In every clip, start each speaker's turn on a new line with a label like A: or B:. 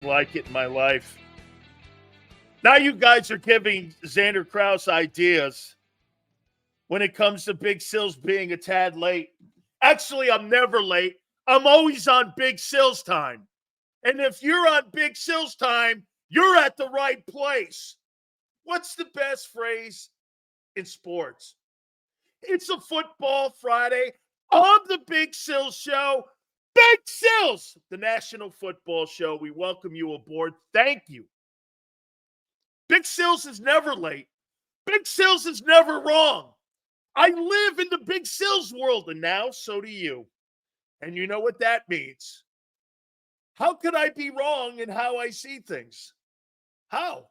A: like it in my life. Now you guys are giving Zander Krause ideas when it comes to Big Sills being a tad late. Actually, I'm never late. I'm always on Big Sills time. And if you're on Big Sills time, you're at the right place. What's the best phrase in sports? It's a football Friday on the Big Sills Show. Big Sills, the National Football Show. We welcome you aboard. Thank you. Big Sills is never late. Big Sills is never wrong. I live in the Big Sills world, and now so do you. And you know what that means. How could I be wrong in how I see things? How?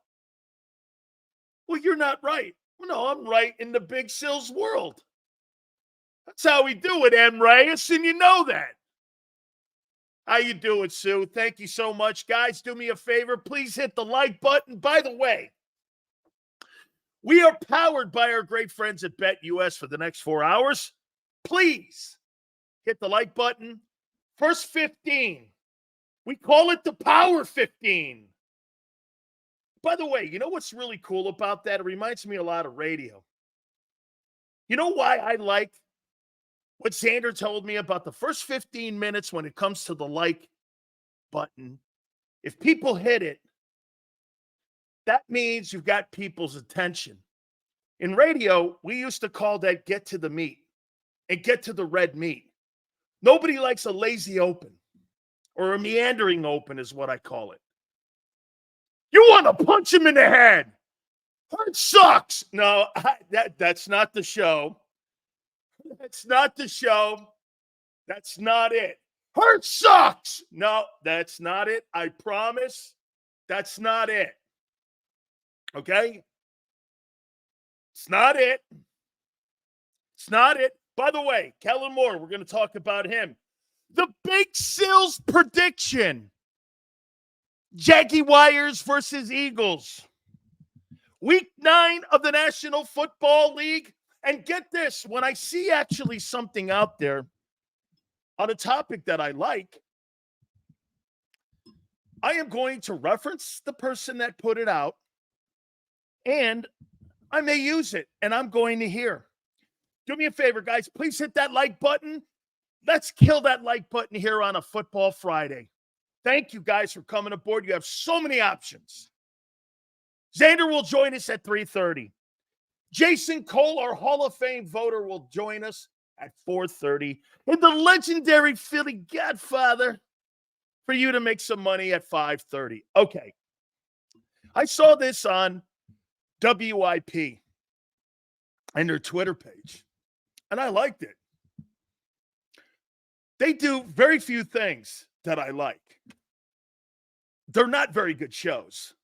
A: Well, you're not right. Well, no, I'm right in the Big Sills world. That's how we do it, M. Reyes, and you know that. How you doing, Sue? Thank you so much. Guys, do me a favor. Please hit the like button. By the way, we are powered by our great friends at BetUS for the next 4 hours. Please hit the like button. First 15. We call it the Power 15. By the way, you know what's really cool about that? It reminds me a lot of radio. You know why I like what Zander told me about the first 15 minutes when it comes to the like button? If people hit it, that means you've got people's attention. In radio, we used to call that get to the meat and get to the red meat. Nobody likes a lazy open or a meandering open is what I call it. You want to punch him in the head. Hurt sucks. No, that's not the show. That's not the show. That's not it. Hurt sucks. No, that's not it. I promise. That's not it. Okay? It's not it. It's not it. By the way, Kellen Moore, we're going to talk about him. The Big Sills prediction. Jaguars versus Eagles. Week 9 of the National Football League. And get this, when I see actually something out there on a topic that I like, I am going to reference the person that put it out, and I may use it, and I'm going to hear. Do me a favor, guys. Please hit that like button. Let's kill that like button here on a Football Friday. Thank you, guys, for coming aboard. You have so many options. Zander will join us at 3:30. Jason Cole, our Hall of Fame voter, will join us at 4:30. And the legendary Philly Godfather for you to make some money at 5:30. Okay. I saw this on WIP and their Twitter page, and I liked it. They do very few things that I like. They're not very good shows.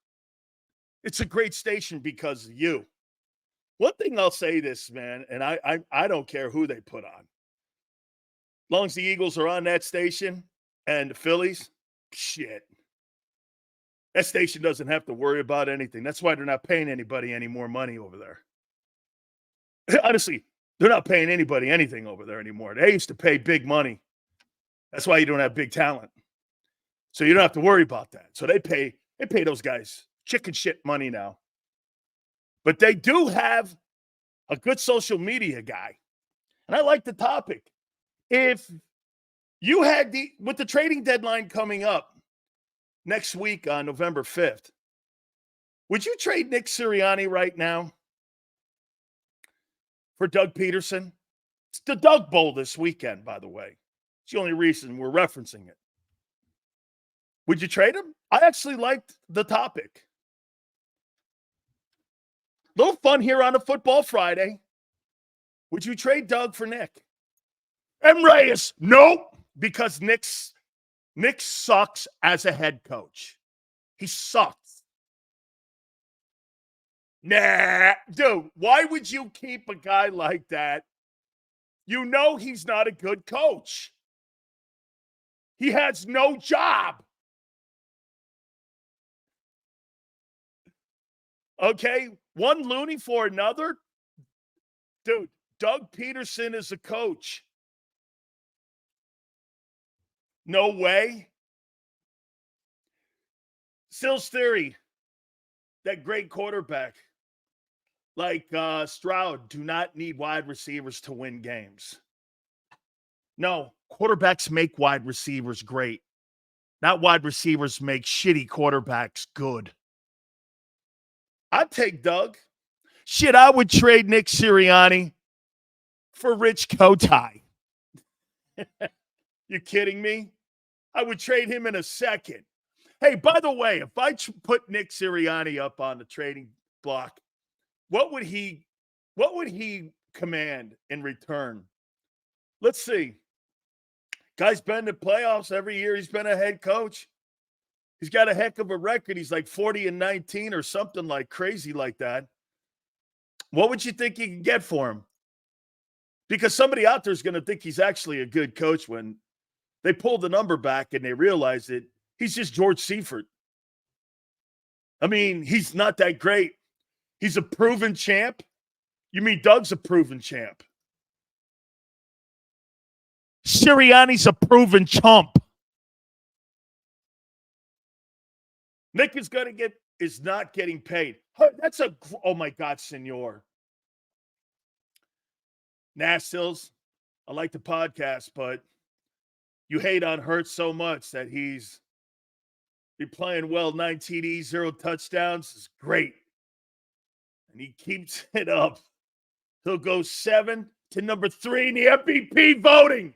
A: It's a great station because of you. One thing I'll say this, man, and I don't care who they put on. As long as the Eagles are on that station and the Phillies, shit. That station doesn't have to worry about anything. That's why they're not paying anybody any more money over there. Honestly, they're not paying anybody anything over there anymore. They used to pay big money. That's why you don't have big talent. So you don't have to worry about that. So they pay those guys chicken shit money now. But they do have a good social media guy. And I like the topic. If you had with the trading deadline coming up next week on November 5th, would you trade Nick Sirianni right now for Doug Peterson? It's the Doug Bowl this weekend, by the way. It's the only reason we're referencing it. Would you trade him? I actually liked the topic. Little fun here on a Football Friday. Would you trade Doug for Nick? M. Reyes, nope, because Nick sucks as a head coach. He sucks. Nah, dude, why would you keep a guy like that? You know he's not a good coach. He has no job. Okay, one loony for another? Dude, Doug Peterson is a coach. No way. Sil's theory that great quarterback like Stroud do not need wide receivers to win games. No, quarterbacks make wide receivers great. Not wide receivers make shitty quarterbacks good. I'd take Doug. Shit, I would trade Nick Sirianni for Rich Kotite. You kidding me? I would trade him in a second. Hey, by the way, if I put Nick Sirianni up on the trading block, what would he command in return? Let's see. Guy's been to playoffs every year. He's been a head coach. He's got a heck of a record. He's like 40-19 or something like crazy like that. What would you think you could get for him? Because somebody out there is going to think he's actually a good coach when they pull the number back and they realize that he's just George Seifert. I mean, he's not that great. He's a proven champ. You mean Doug's a proven champ? Sirianni's a proven chump. Nick is not getting paid. Oh my God, senor. Sills, I like the podcast, but you hate on Hurts so much that he's been playing well, 9 TDs, 0 touchdowns. Is great. And he keeps it up. He'll go 7 to number 3 in the MVP voting.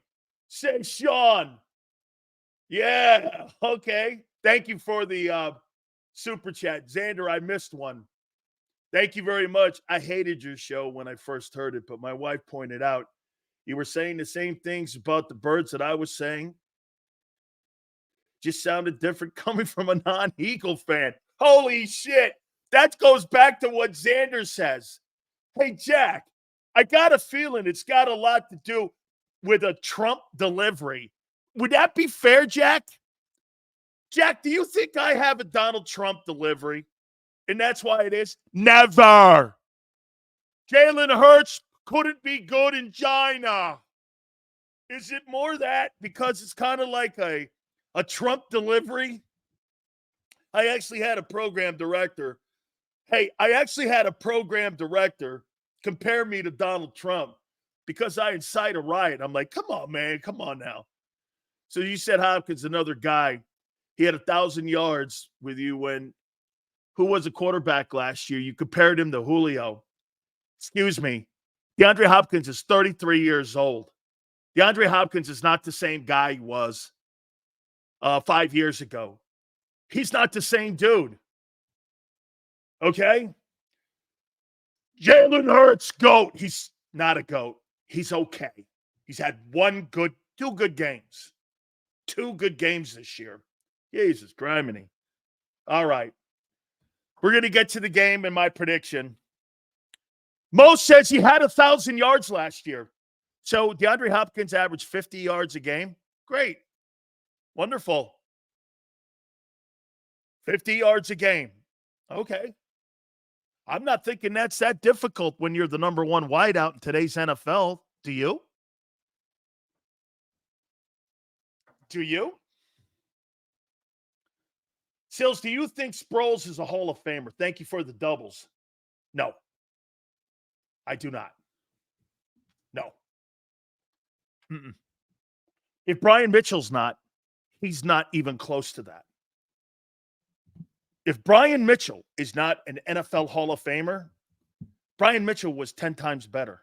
A: Say Sean. Yeah, okay. Thank you for the super chat. Zander, I missed one. Thank you very much. I hated your show when I first heard it, but my wife pointed out you were saying the same things about the Birds that I was saying. Just sounded different coming from a non-Eagle fan. Holy shit. That goes back to what Zander says. Hey, Jack, I got a feeling it's got a lot to do with a Trump delivery. Would that be fair, Jack? Jack, do you think I have a Donald Trump delivery? And that's why it is? Never. Jalen Hurts couldn't be good in China. Is it more that because it's kind of like a Trump delivery? I actually had a program director. Hey, I actually had a program director compare me to Donald Trump because I incite a riot. I'm like, come on, man. Come on now. So you said Hopkins, another guy. He had 1,000 yards with you when who was a quarterback last year? You compared him to Julio. Excuse me. DeAndre Hopkins is 33 years old. DeAndre Hopkins is not the same guy he was 5 years ago. He's not the same dude. Okay? Jalen Hurts, GOAT. He's not a GOAT. He's okay. He's had two good games. 2 good games this year. Jesus, criminy. All right. We're going to get to the game and my prediction. Mo says he had 1,000 yards last year. So DeAndre Hopkins averaged 50 yards a game. Great. Wonderful. 50 yards a game. Okay. I'm not thinking that's that difficult when you're the number 1 wideout in today's NFL. Do you? Do you? Sills, do you think Sproles is a Hall of Famer? Thank you for the doubles. No. I do not. No. Mm-mm. If Brian Mitchell's not, he's not even close to that. If Brian Mitchell is not an NFL Hall of Famer, Brian Mitchell was 10 times better.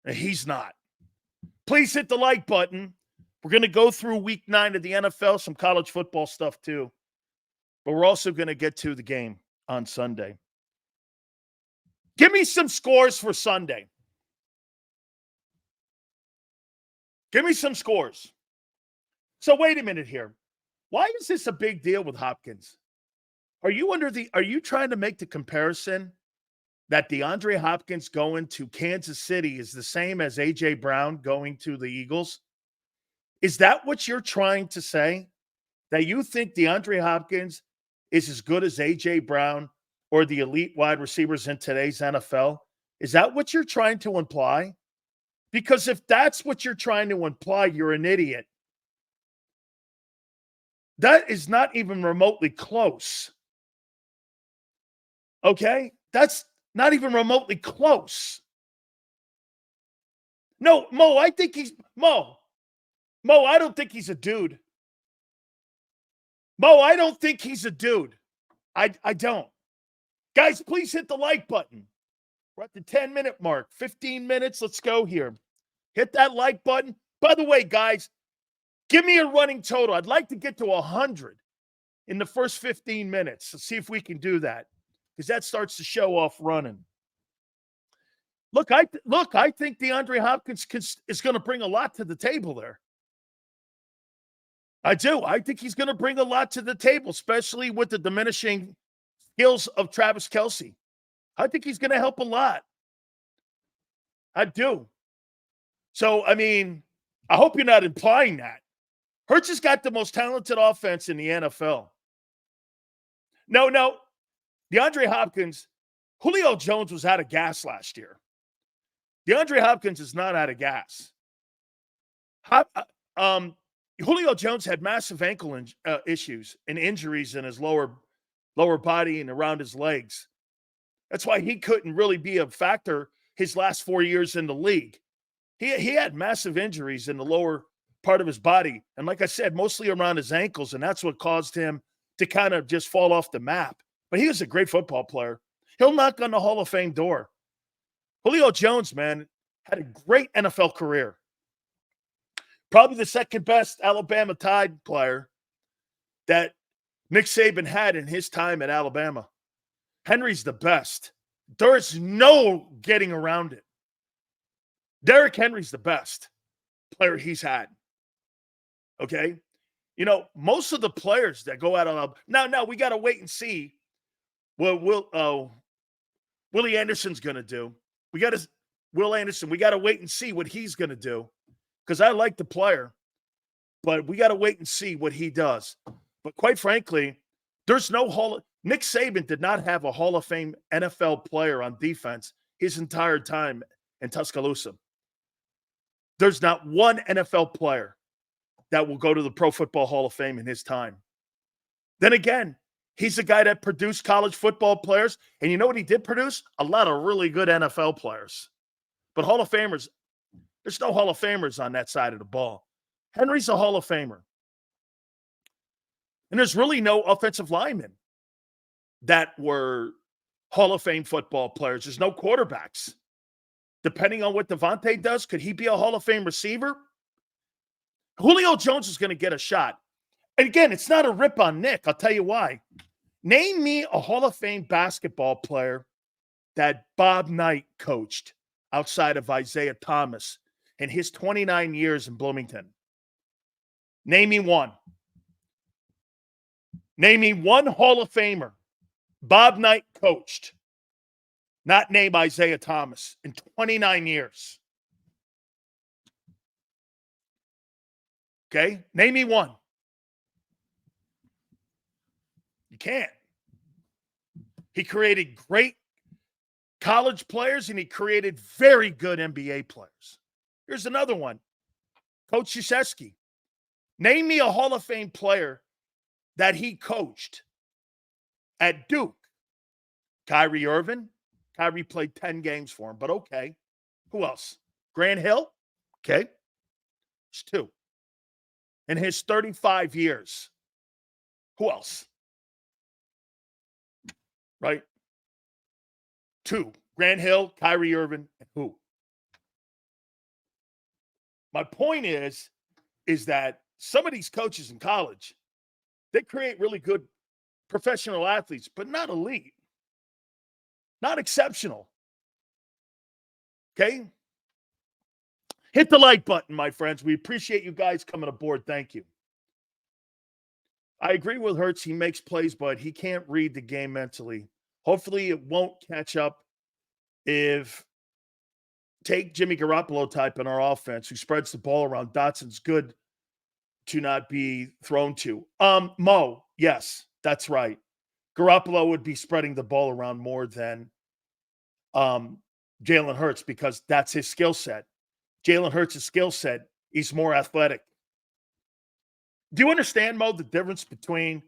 A: And he's not. Please hit the like button. We're going to go through week 9 of the NFL, some college football stuff too. But we're also going to get to the game on Sunday. Give me some scores for Sunday. Give me some scores. So wait a minute here. Why is this a big deal with Hopkins? Are you trying to make the comparison that DeAndre Hopkins going to Kansas City is the same as A.J. Brown going to the Eagles? Is that what you're trying to say? That you think DeAndre Hopkins is as good as A.J. Brown or the elite wide receivers in today's NFL? Is that what you're trying to imply? Because if that's what you're trying to imply, you're an idiot. That is not even remotely close. Okay? That's not even remotely close. No, Mo, I think he's Mo. Mo, I don't think he's a dude. Mo, I don't think he's a dude. I don't. Guys, please hit the like button. We're at the 10-minute mark. 15 minutes. Let's go here. Hit that like button. By the way, guys, give me a running total. I'd like to get to 100 in the first 15 minutes. Let's see if we can do that, because that starts to show off running. Look, I think DeAndre Hopkins is going to bring a lot to the table there. I do. I think he's going to bring a lot to the table, especially with the diminishing skills of Travis Kelce. I think he's going to help a lot. I do. So, I mean, I hope you're not implying that. Hurts has got the most talented offense in the NFL. No. DeAndre Hopkins, Julio Jones was out of gas last year. DeAndre Hopkins is not out of gas. Julio Jones had massive ankle issues and injuries in his lower body and around his legs. That's why he couldn't really be a factor his last 4 years in the league. He had massive injuries in the lower part of his body. And like I said, mostly around his ankles, and that's what caused him to kind of just fall off the map. But he was a great football player. He'll knock on the Hall of Fame door. Julio Jones, man, had a great NFL career. Probably the second best Alabama Tide player that Nick Saban had in his time at Alabama. Henry's the best. There's no getting around it. Derrick Henry's the best player he's had. Okay? You know, most of the players that go out on now we got to wait and see what Willie Anderson's going to do. Will Anderson, we got to wait and see what he's going to do, because I like the player, but we got to wait and see what he does. But quite frankly, there's no Nick Saban did not have a Hall of Fame NFL player on defense his entire time in Tuscaloosa. There's not one NFL player that will go to the Pro Football Hall of Fame in his time. Then again, he's a guy that produced college football players. And you know what he did produce? A lot of really good NFL players. But Hall of Famers, there's no Hall of Famers on that side of the ball. Henry's a Hall of Famer. And there's really no offensive linemen that were Hall of Fame football players. There's no quarterbacks. Depending on what Devontae does, could he be a Hall of Fame receiver? Julio Jones is going to get a shot. And again, it's not a rip on Nick. I'll tell you why. Name me a Hall of Fame basketball player that Bob Knight coached outside of Isaiah Thomas in his 29 years in Bloomington. Name me one. Name me one Hall of Famer Bob Knight coached, not named Isaiah Thomas, in 29 years. Okay? Name me one. You can't. He created great college players, and he created very good NBA players. Here's another one. Coach Krause. Name me a Hall of Fame player that he coached at Duke. Kyrie Irving. Kyrie played 10 games for him, but okay. Who else? Grant Hill. Okay. There's two. In his 35 years. Who else? Right? Two. Grant Hill, Kyrie Irving, and who? My point is that some of these coaches in college, they create really good professional athletes, but not elite. Not exceptional. Okay? Hit the like button, my friends. We appreciate you guys coming aboard. Thank you. I agree with Hurts. He makes plays, but he can't read the game mentally. Hopefully it won't catch up if take Jimmy Garoppolo type in our offense who spreads the ball around. Dotson's good to not be thrown to. Mo, yes, that's right. Garoppolo would be spreading the ball around more than Jalen Hurts, because that's his skill set. Jalen Hurts' skill set, he's more athletic. Do you understand, Mo, the difference between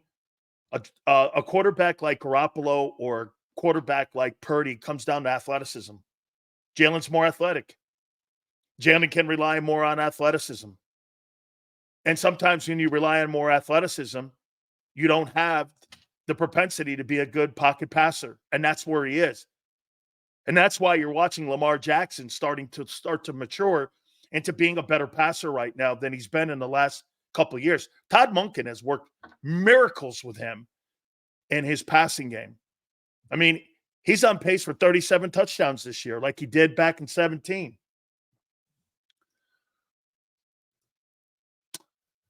A: a quarterback like Garoppolo or a quarterback like Purdy comes down to athleticism? Jalen's more athletic. Jalen can rely more on athleticism. And sometimes when you rely on more athleticism, you don't have the propensity to be a good pocket passer. And that's where he is. And that's why you're watching Lamar Jackson start to mature into being a better passer right now than he's been in the last couple of years. Todd Monken has worked miracles with him in his passing game. I mean, he's on pace for 37 touchdowns this year, like he did back in 17.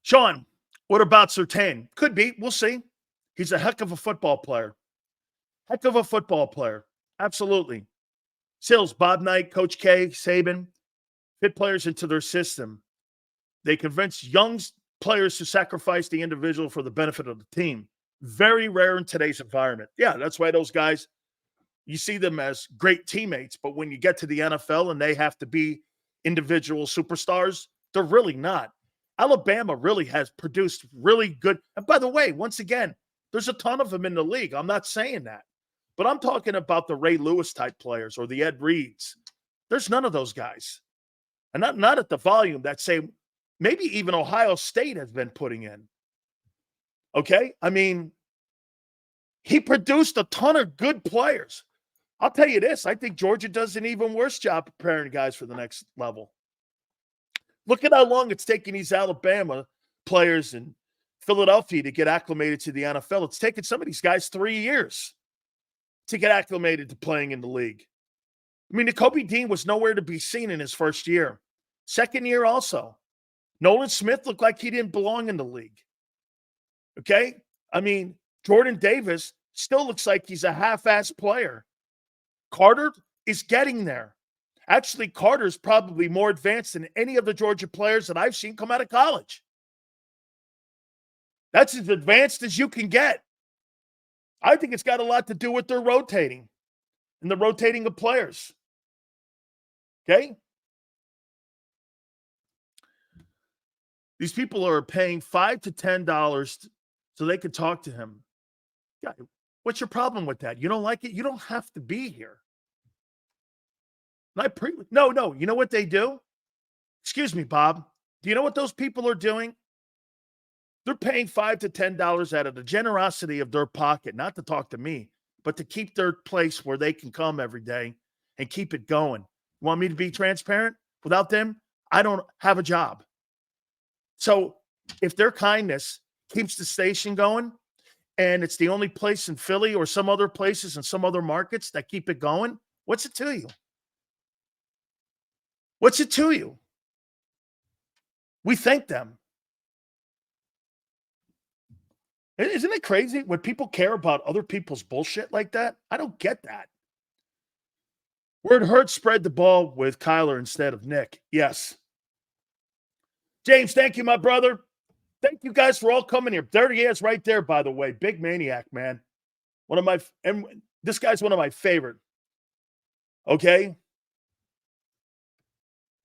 A: Sean, what about Surtain? Could be. We'll see. He's a heck of a football player. Heck of a football player. Absolutely. Sills, Bob Knight, Coach K, Saban, fit players into their system. They convince young players to sacrifice the individual for the benefit of the team. Very rare in today's environment. Yeah, that's why those guys, you see them as great teammates, but when you get to the NFL and they have to be individual superstars, they're really not. Alabama really has produced really good. And by the way, once again, there's a ton of them in the league. I'm not saying that. But I'm talking about the Ray Lewis type players or the Ed Reeds. There's none of those guys. And not at the volume that, say, maybe even Ohio State has been putting in. Okay? I mean, he produced a ton of good players. I'll tell you this. I think Georgia does an even worse job preparing guys for the next level. Look at how long it's taking these Alabama players in Philadelphia to get acclimated to the NFL. It's taken some of these guys 3 years to get acclimated to playing in the league. I mean, Nakobe Dean was nowhere to be seen in his first year. Second year also. Nolan Smith looked like he didn't belong in the league. Okay? I mean, Jordan Davis still looks like he's a half-ass player. Carter is getting there. Actually, Carter's probably more advanced than any of the Georgia players that I've seen come out of college. That's as advanced as you can get. I think it's got a lot to do with their rotating and the rotating of players. Okay? These people are paying $5 to $10 so they could talk to him. Yeah, what's your problem with that? You don't like it? You don't have to be here. No. You know what they do? Excuse me, Bob. Do you know what those people are doing? They're paying $5 to $10 out of the generosity of their pocket, not to talk to me, but to keep their place where they can come every day and keep it going. You want me to be transparent? Without them, I don't have a job. So if their kindness keeps the station going and it's the only place in Philly or some other places and some other markets that keep it going, what's it to you? What's it to you? We thank them. Isn't it crazy when people care about other people's bullshit like that? I don't get that. Word Hurt spread the ball with Kyler instead of Nick. Yes. James, thank you, my brother. Thank you guys for all coming here. There he is right there, by the way. Big maniac, man. This guy's one of my favorite. Okay?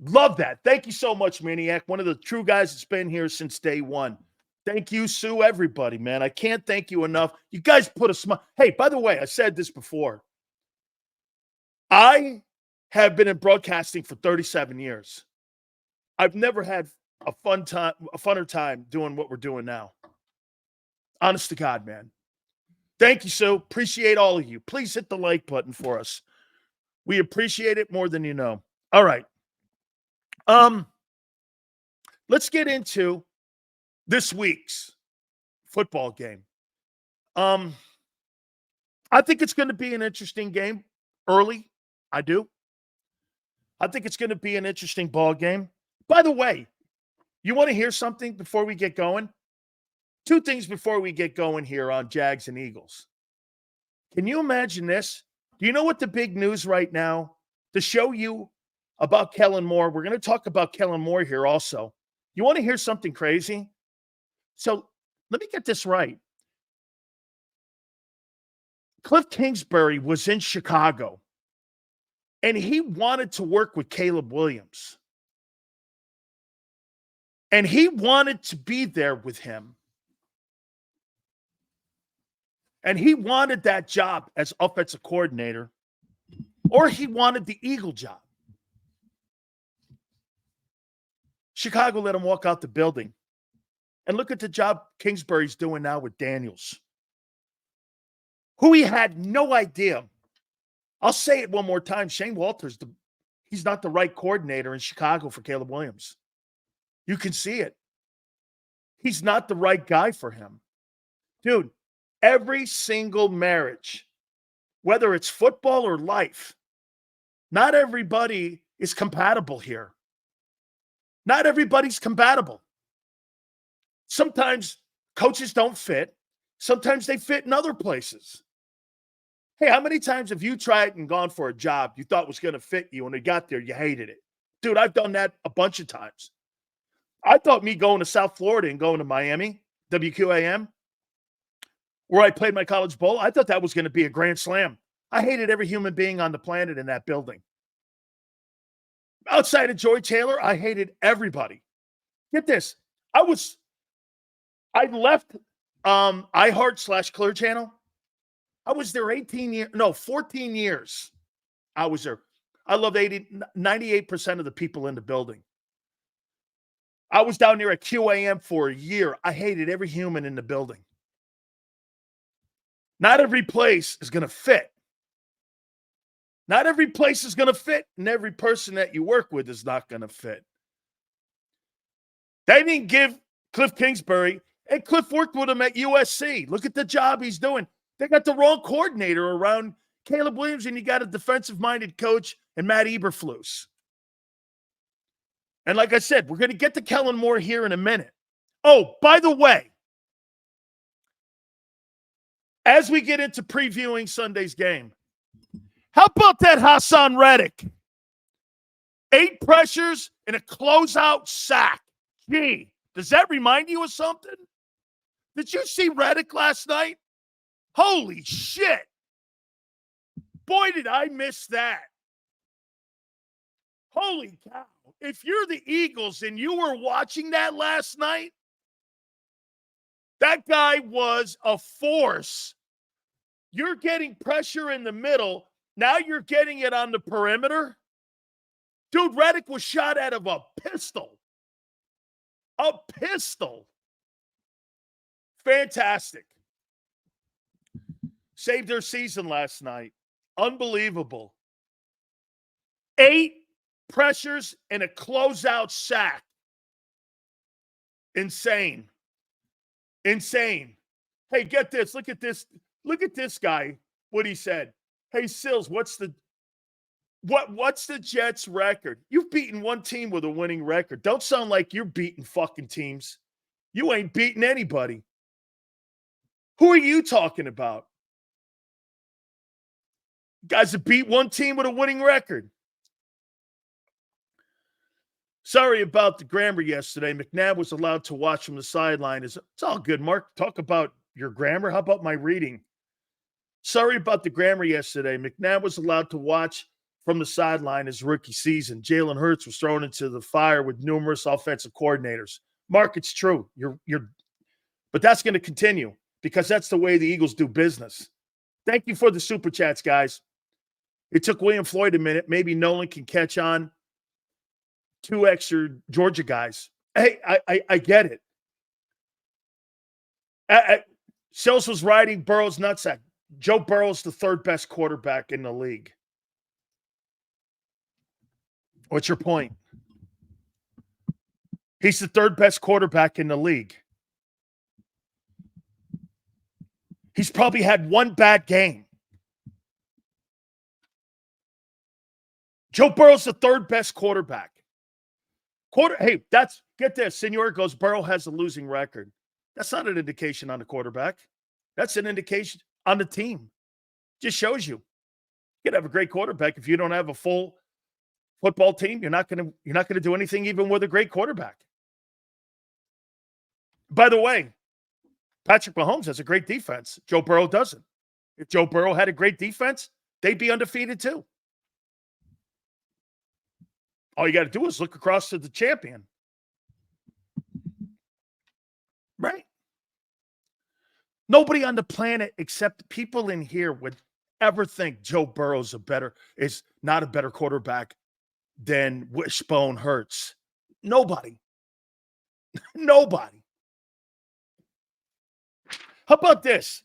A: Love that. Thank you so much, Maniac. One of the true guys that's been here since day one. Thank you, Sue, everybody, man. I can't thank you enough. You guys put a smile. Hey, by the way, I said this before. I have been in broadcasting for 37 years. I've never had a funner time doing what we're doing now. Honest to God, man. Thank you, Sue. Appreciate all of you. Please hit the like button for us. We appreciate it more than you know. All right. Let's get into this week's football game. I think it's going to be an interesting game early. I do. I think it's going to be an interesting ball game. By the way, you want to hear something before we get going? Two things before we get going here on Jags and Eagles. Can you imagine this? Do you know what the big news right now? To show you about Kellen Moore. We're going to talk about Kellen Moore here also. You want to hear something crazy? So let me get this right. Cliff Kingsbury was in Chicago, and he wanted to work with Caleb Williams. And he wanted to be there with him. And he wanted that job as offensive coordinator, or he wanted the Eagle job. Chicago let him walk out the building. And look at the job Kingsbury's doing now with Daniels, who he had no idea. I'll say it one more time. Shane Walters, he's not the right coordinator in Chicago for Caleb Williams. You can see it. He's not the right guy for him. Dude, every single marriage, whether it's football or life, not everybody is compatible here. Not everybody's compatible. Sometimes coaches don't fit. Sometimes they fit in other places. Hey, how many times have you tried and gone for a job you thought was going to fit you, and when you got there, you hated it? Dude, I've done that a bunch of times. I thought me going to South Florida and going to Miami, WQAM, where I played my college bowl, I thought that was going to be a grand slam. I hated every human being on the planet in that building. Outside of Joy Taylor, I hated everybody. Get this. I left iHeart / Clear Channel. I was there 14 years. I was there. I loved 98% of the people in the building. I was down there at QAM for a year. I hated every human in the building. Not every place is going to fit. Not every place is going to fit, and every person that you work with is not going to fit. They didn't give Cliff Kingsbury, and Cliff worked with him at USC. Look at the job he's doing. They got the wrong coordinator around Caleb Williams, and you got a defensive-minded coach and Matt Eberflus. And like I said, we're going to get to Kellen Moore here in a minute. Oh, by the way, as we get into previewing Sunday's game, how about that Hassan Reddick? 8 pressures and a closeout sack. Gee, does that remind you of something? Did you see Reddick last night? Holy shit. Boy, did I miss that. Holy cow. If you're the Eagles and you were watching that last night, that guy was a force. You're getting pressure in the middle. Now you're getting it on the perimeter. Dude, Reddick was shot out of a pistol. A pistol. Fantastic. Saved their season last night. Unbelievable. 8 pressures and a closeout sack. Insane. Insane. Hey, get this. Look at this. Look at this guy, what he said. Hey, Sills, what's the Jets' record? You've beaten one team with a winning record. Don't sound like you're beating fucking teams. You ain't beating anybody. Who are you talking about? Guys that beat one team with a winning record. Sorry about the grammar yesterday. McNabb was allowed to watch from the sideline. It's all good, Mark. Talk about your grammar. How about my reading? Sorry about the grammar yesterday. McNabb was allowed to watch from the sideline his rookie season. Jalen Hurts was thrown into the fire with numerous offensive coordinators. Mark, it's true. But that's going to continue because that's the way the Eagles do business. Thank you for the super chats, guys. It took William Floyd a minute. Maybe Nolan can catch on. 2 extra Georgia guys. Hey, I get it. Sills was riding Burrow's nutsack. Joe Burrow's the 3rd best quarterback in the league. What's your point? He's the 3rd best quarterback in the league. He's probably had one bad game. Joe Burrow's the 3rd best quarterback. Hey, get this. Senor goes, Burrow has a losing record. That's not an indication on the quarterback. That's an indication on the team. Just shows you. You can have a great quarterback. If you don't have a full football team, you're not gonna do anything even with a great quarterback. By the way, Patrick Mahomes has a great defense. Joe Burrow doesn't. If Joe Burrow had a great defense, they'd be undefeated too. All you got to do is look across to the champion. Right? Nobody on the planet except people in here would ever think Joe Burrow's is not a better quarterback than Wishbone Hurts. Nobody. Nobody. How about this?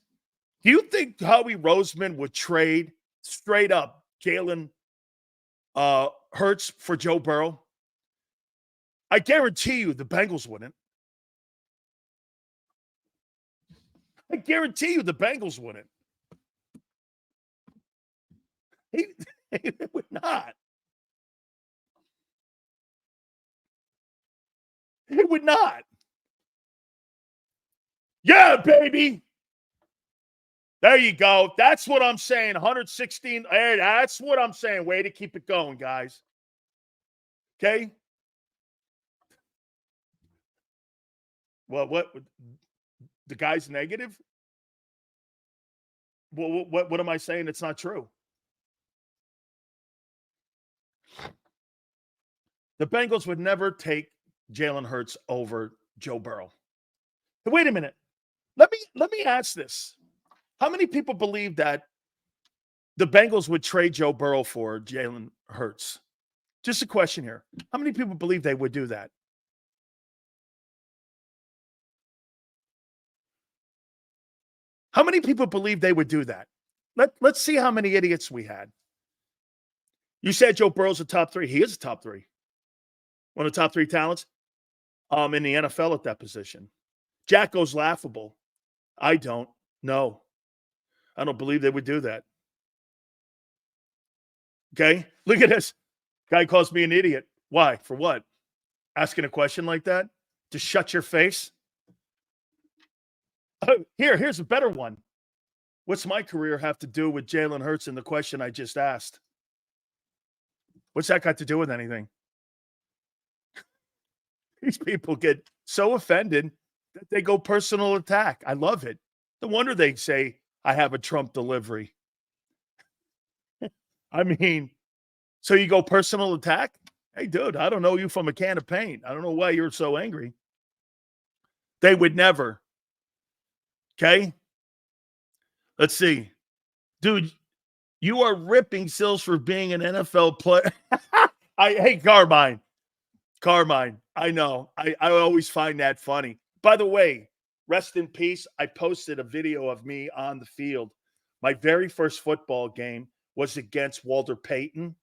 A: Do you think Howie Roseman would trade straight up Jalen Hurts for Joe Burrow? I guarantee you the Bengals wouldn't. I guarantee you the Bengals wouldn't. He would not. He would not. Yeah, baby. There you go. That's what I'm saying. 116. Hey, that's what I'm saying. Way to keep it going, guys. Okay? Well, what? The guy's negative? Well, what am I saying? It's not true. The Bengals would never take Jalen Hurts over Joe Burrow. Wait a minute. Let me ask this. How many people believe that the Bengals would trade Joe Burrow for Jalen Hurts? Just a question here. How many people believe they would do that? How many people believe they would do that? Let's see how many idiots we had. You said Joe Burrow's a top 3. He is a top 3. One of the top 3 talents in the NFL at that position. Jack goes laughable. I don't. No. I don't believe they would do that. Okay? Look at this. Guy calls me an idiot. Why? For what? Asking a question like that? To shut your face? Here's a better one. What's my career have to do with Jalen Hurts and the question I just asked? What's that got to do with anything? These people get so offended that they go personal attack. I love it. No wonder they say I have a Trump delivery. I mean, so you go personal attack? Hey, dude, I don't know you from a can of paint. I don't know why you're so angry. They would never. Okay? Let's see. Dude, you are ripping Sills for being an NFL player. Hey, Carmine. I know. I always find that funny. By the way, rest in peace. I posted a video of me on the field. My very first football game was against Walter Payton.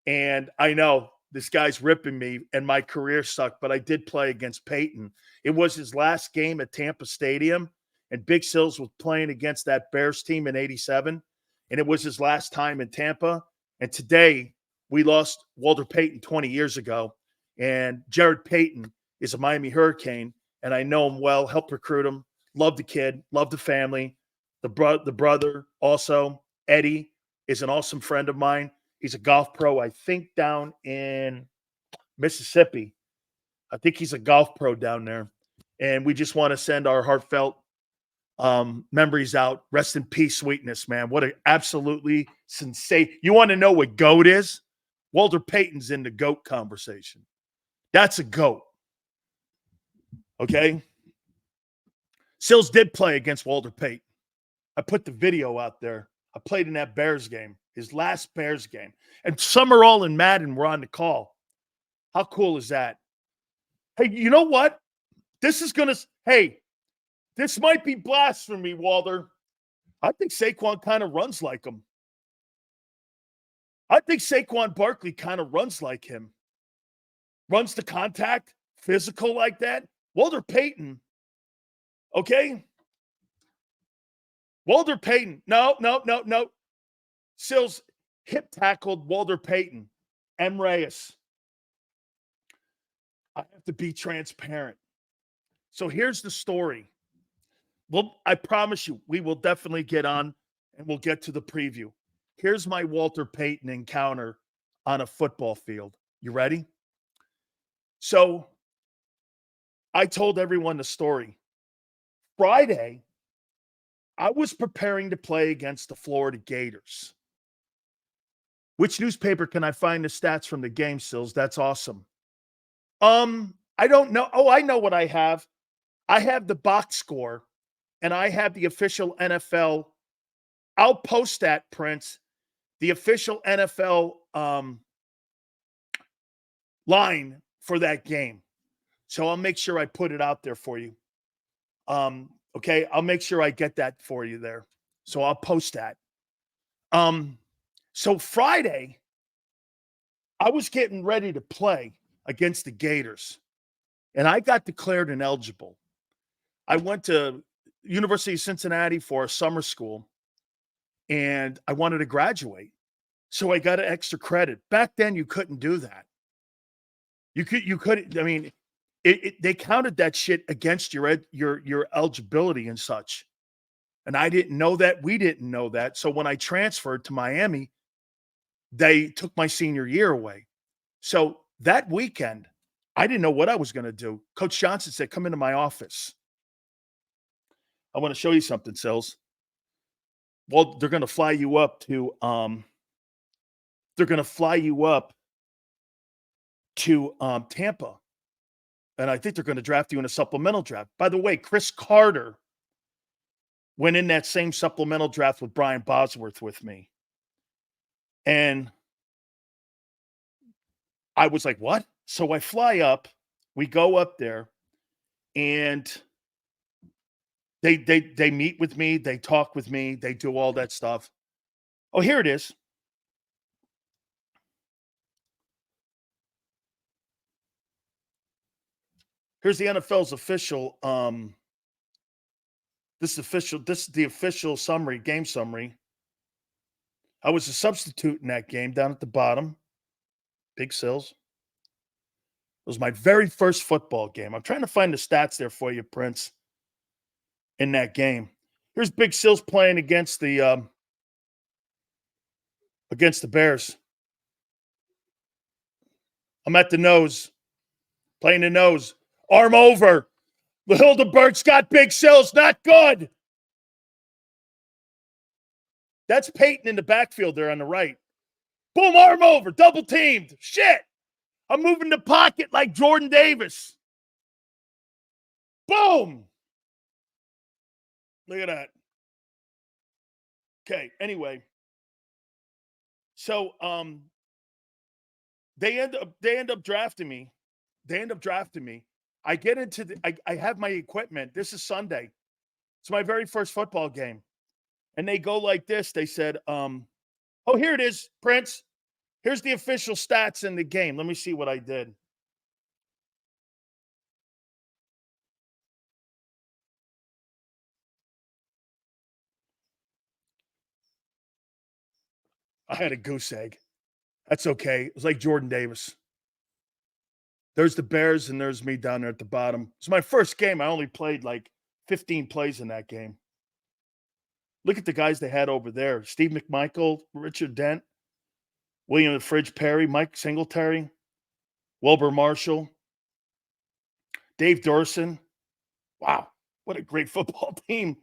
A: And I know this guy's ripping me and my career sucked, but I did play against Payton. It was his last game at Tampa Stadium, and Big Sills was playing against that Bears team in 87, and it was his last time in Tampa. And today we lost Walter Payton 20 years ago, and Jared Payton is a Miami Hurricane, and I know him well, helped recruit him, love the kid, love the family. The brother also, Eddie, is an awesome friend of mine. He's a golf pro, I think, down in Mississippi. I think he's a golf pro down there. And we just want to send our heartfelt memories out. Rest in peace, sweetness, man. What an absolutely sensation. You want to know what GOAT is? Walter Payton's in the GOAT conversation. That's a GOAT. Okay? Sills did play against Walter Payton. I put the video out there. I played in that Bears game, his last Bears game. And Summer All and Madden were on the call. How cool is that? Hey, you know what? This might be blasphemy, Walter. I think Saquon kind of runs like him. I think Saquon Barkley kind of runs like him. Runs the contact, physical like that. Walter Payton, okay? Walter Payton. No. Sills hip tackled Walter Payton. M. Reyes. I have to be transparent. So here's the story. Well, I promise you, we will definitely get on and we'll get to the preview. Here's my Walter Payton encounter on a football field. You ready? So I told everyone the story. Friday, I was preparing to play against the Florida Gators. Which newspaper can I find the stats from the game, Sills? That's awesome. I don't know. Oh, I know what I have. I have the box score, and I have the official NFL. I'll post that, Prince, the official NFL line for that game. So I'll make sure I put it out there for you. Okay, I'll make sure I get that for you there. So I'll post that. So Friday, I was getting ready to play against the Gators, and I got declared ineligible. I went to University of Cincinnati for a summer school, and I wanted to graduate. So I got an extra credit. Back then, you couldn't do that. You couldn't. I mean, they counted that shit against your eligibility and such. And I didn't know that. We didn't know that. So when I transferred to Miami, they took my senior year away. So that weekend, I didn't know what I was going to do. Coach Johnson said, "Come into my office. I want to show you something, Sills." Well, they're going to fly you up to Tampa. And I think they're going to draft you in a supplemental draft. By the way, Chris Carter went in that same supplemental draft with Brian Bosworth with me. And I was like, what? So I fly up, we go up there, and they meet with me, they talk with me, they do all that stuff. Oh, here it is. Here's the NFL's official. This is the official summary, game summary. I was a substitute in that game down at the bottom. Big Sills. It was my very first football game. I'm trying to find the stats there for you, Prince, in that game. Here's Big Sills playing against the Bears. I'm at the nose, playing the nose. Arm over. Hildebert's got Big Sills. Not good. That's Payton in the backfield there on the right. Boom, arm over. Double teamed. Shit. I'm moving the pocket like Jordan Davis. Boom. Look at that. Okay, anyway. So they end up drafting me. I get into I have my equipment. This is Sunday. It's my very first football game. And they go like this. They said, oh, here it is, Prince. Here's the official stats in the game. Let me see what I did. I had a goose egg. That's okay. It was like Jordan Davis. There's the Bears, and there's me down there at the bottom. It's my first game. I only played like 15 plays in that game. Look at the guys they had over there. Steve McMichael, Richard Dent, William the Fridge Perry, Mike Singletary, Wilbur Marshall, Dave Dorson. Wow, what a great football team.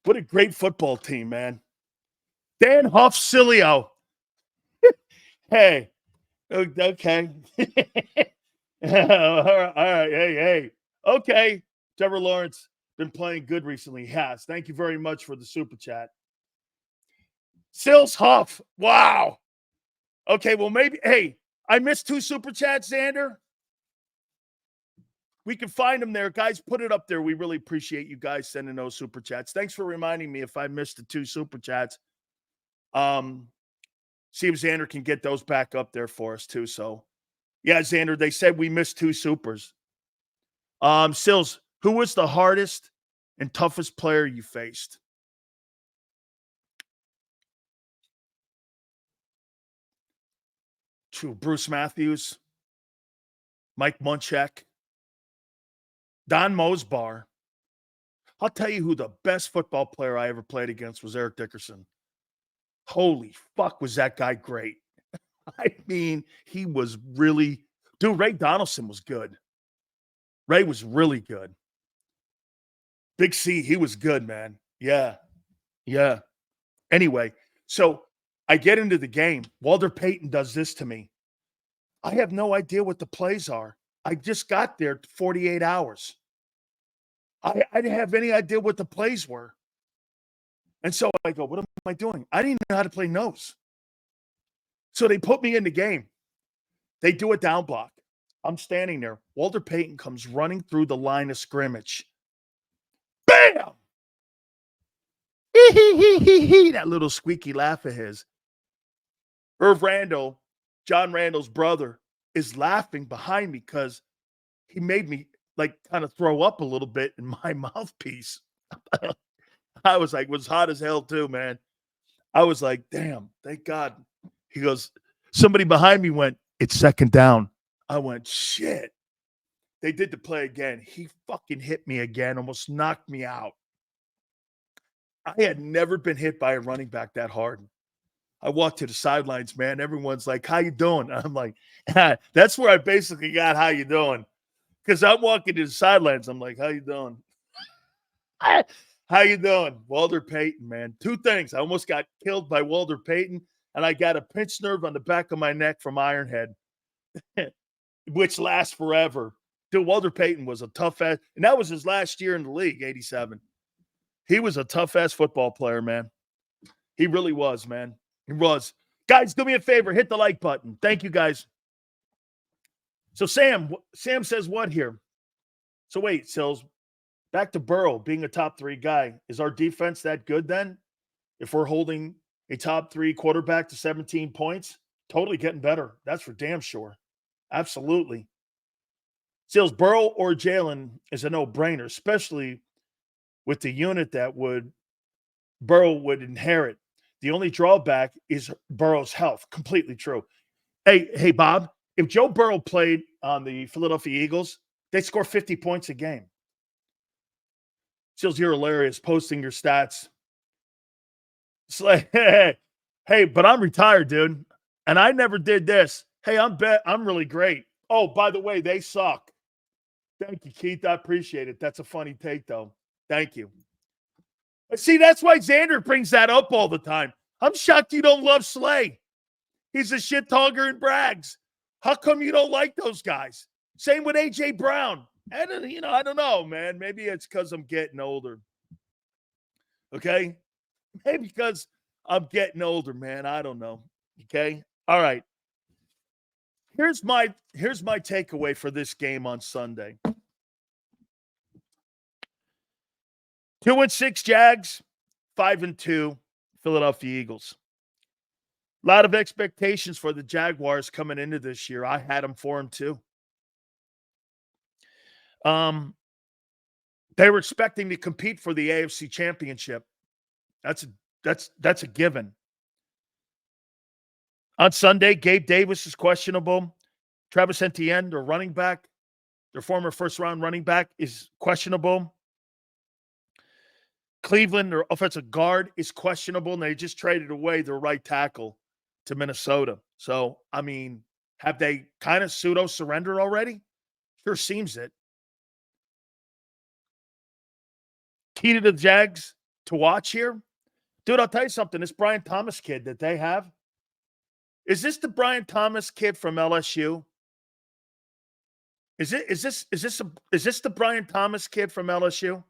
A: What a great football team, man. Dan Huff Sileo. Hey, okay. All right. Hey. Okay. Trevor Lawrence been playing good recently. He has. Thank you very much for the super chat. Sills Huff. Wow. Okay, well, maybe. Hey, I missed 2 super chats, Zander. We can find them there. Guys, put it up there. We really appreciate you guys sending those super chats. Thanks for reminding me if I missed the 2 super chats. See if Zander can get those back up there for us, too. So, yeah, Zander, they said we missed 2 supers. Sills, who was the hardest and toughest player you faced? True. Bruce Matthews, Mike Munchak, Don Mosbar. I'll tell you who the best football player I ever played against was Eric Dickerson. Holy fuck, was that guy great. I mean, he was really – dude, Ray Donaldson was good. Ray was really good. Big C, he was good, man. Yeah. Anyway, so I get into the game. Walter Payton does this to me. I have no idea what the plays are. I just got there 48 hours. I didn't have any idea what the plays were. And so I go, what am I doing? I didn't know how to play nose. So they put me in the game. They do a down block. I'm standing there. Walter Payton comes running through the line of scrimmage. Bam! That little squeaky laugh of his. Irv Randall, John Randall's brother, is laughing behind me because he made me like kind of throw up a little bit in my mouthpiece. I was like, was hot as hell too, man. I was like, damn, thank God. He goes, somebody behind me went, it's second down. I went, shit. They did the play again. He fucking hit me again, almost knocked me out. I had never been hit by a running back that hard. I walked to the sidelines, man. Everyone's like, how you doing? I'm like, that's where I basically got how you doing. Because I'm walking to the sidelines. I'm like, how you doing? How you doing? Walter Payton, man. Two things. I almost got killed by Walter Payton, and I got a pinched nerve on the back of my neck from Ironhead, which lasts forever. Dude, Walter Payton was a tough ass, and that was his last year in the league, 87. He was a tough ass football player, man. He really was, man. He was. Guys, do me a favor. Hit the like button. Thank you, guys. So Sam says what here? So wait, Sills, back to Burrow being a top 3 guy. Is our defense that good then? If we're holding a top 3 quarterback to 17 points, totally getting better. That's for damn sure. Absolutely. Sills, Burrow or Jalen is a no-brainer, especially with the unit that Burrow would inherit. The only drawback is Burrow's health. Completely true. Hey, Bob, if Joe Burrow played on the Philadelphia Eagles, they'd score 50 points a game. Sills, you're hilarious posting your stats. It's like, hey, but I'm retired, dude. And I never did this. Hey, I'm really great. Oh, by the way, they suck. Thank you, Keith. I appreciate it. That's a funny take, though. Thank you. See, that's why Zander brings that up all the time. I'm shocked you don't love Slay. He's a shit talker and brags. How come you don't like those guys? Same with A.J. Brown. I don't know, man. Maybe it's because I'm getting older. Okay? Maybe because I'm getting older, man. I don't know. Okay? All right. Here's my takeaway for this game on Sunday. 2-6 Jags, 5-2 Philadelphia Eagles. A lot of expectations for the Jaguars coming into this year. I had them for them too. They were expecting to compete for the AFC Championship. That's a given. On Sunday, Gabe Davis is questionable. Travis Etienne, their running back, their former first-round running back, is questionable. Cleveland, their offensive guard, is questionable, and they just traded away their right tackle to Minnesota. So, I mean, have they kind of pseudo-surrendered already? Sure seems it. Key to the Jags to watch here? Dude, I'll tell you something. This Brian Thomas kid that they have, is this the Brian Thomas kid from LSU? Is this the Brian Thomas kid from LSU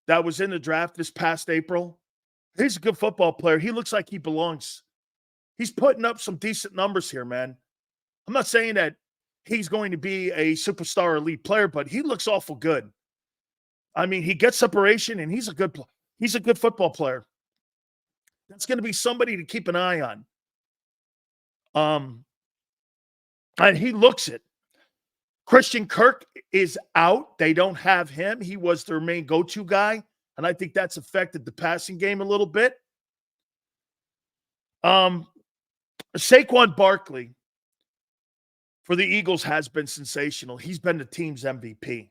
A: that was in the draft this past April? He's a good football player. He looks like he belongs. He's putting up some decent numbers here, man. I'm not saying that he's going to be a superstar elite player, but he looks awful good. I mean, he gets separation, and he's a good football player. That's going to be somebody to keep an eye on. And he looks it. Christian Kirk is out. They don't have him. He was their main go-to guy, and I think that's affected the passing game a little bit. Saquon Barkley for the Eagles has been sensational. He's been the team's MVP.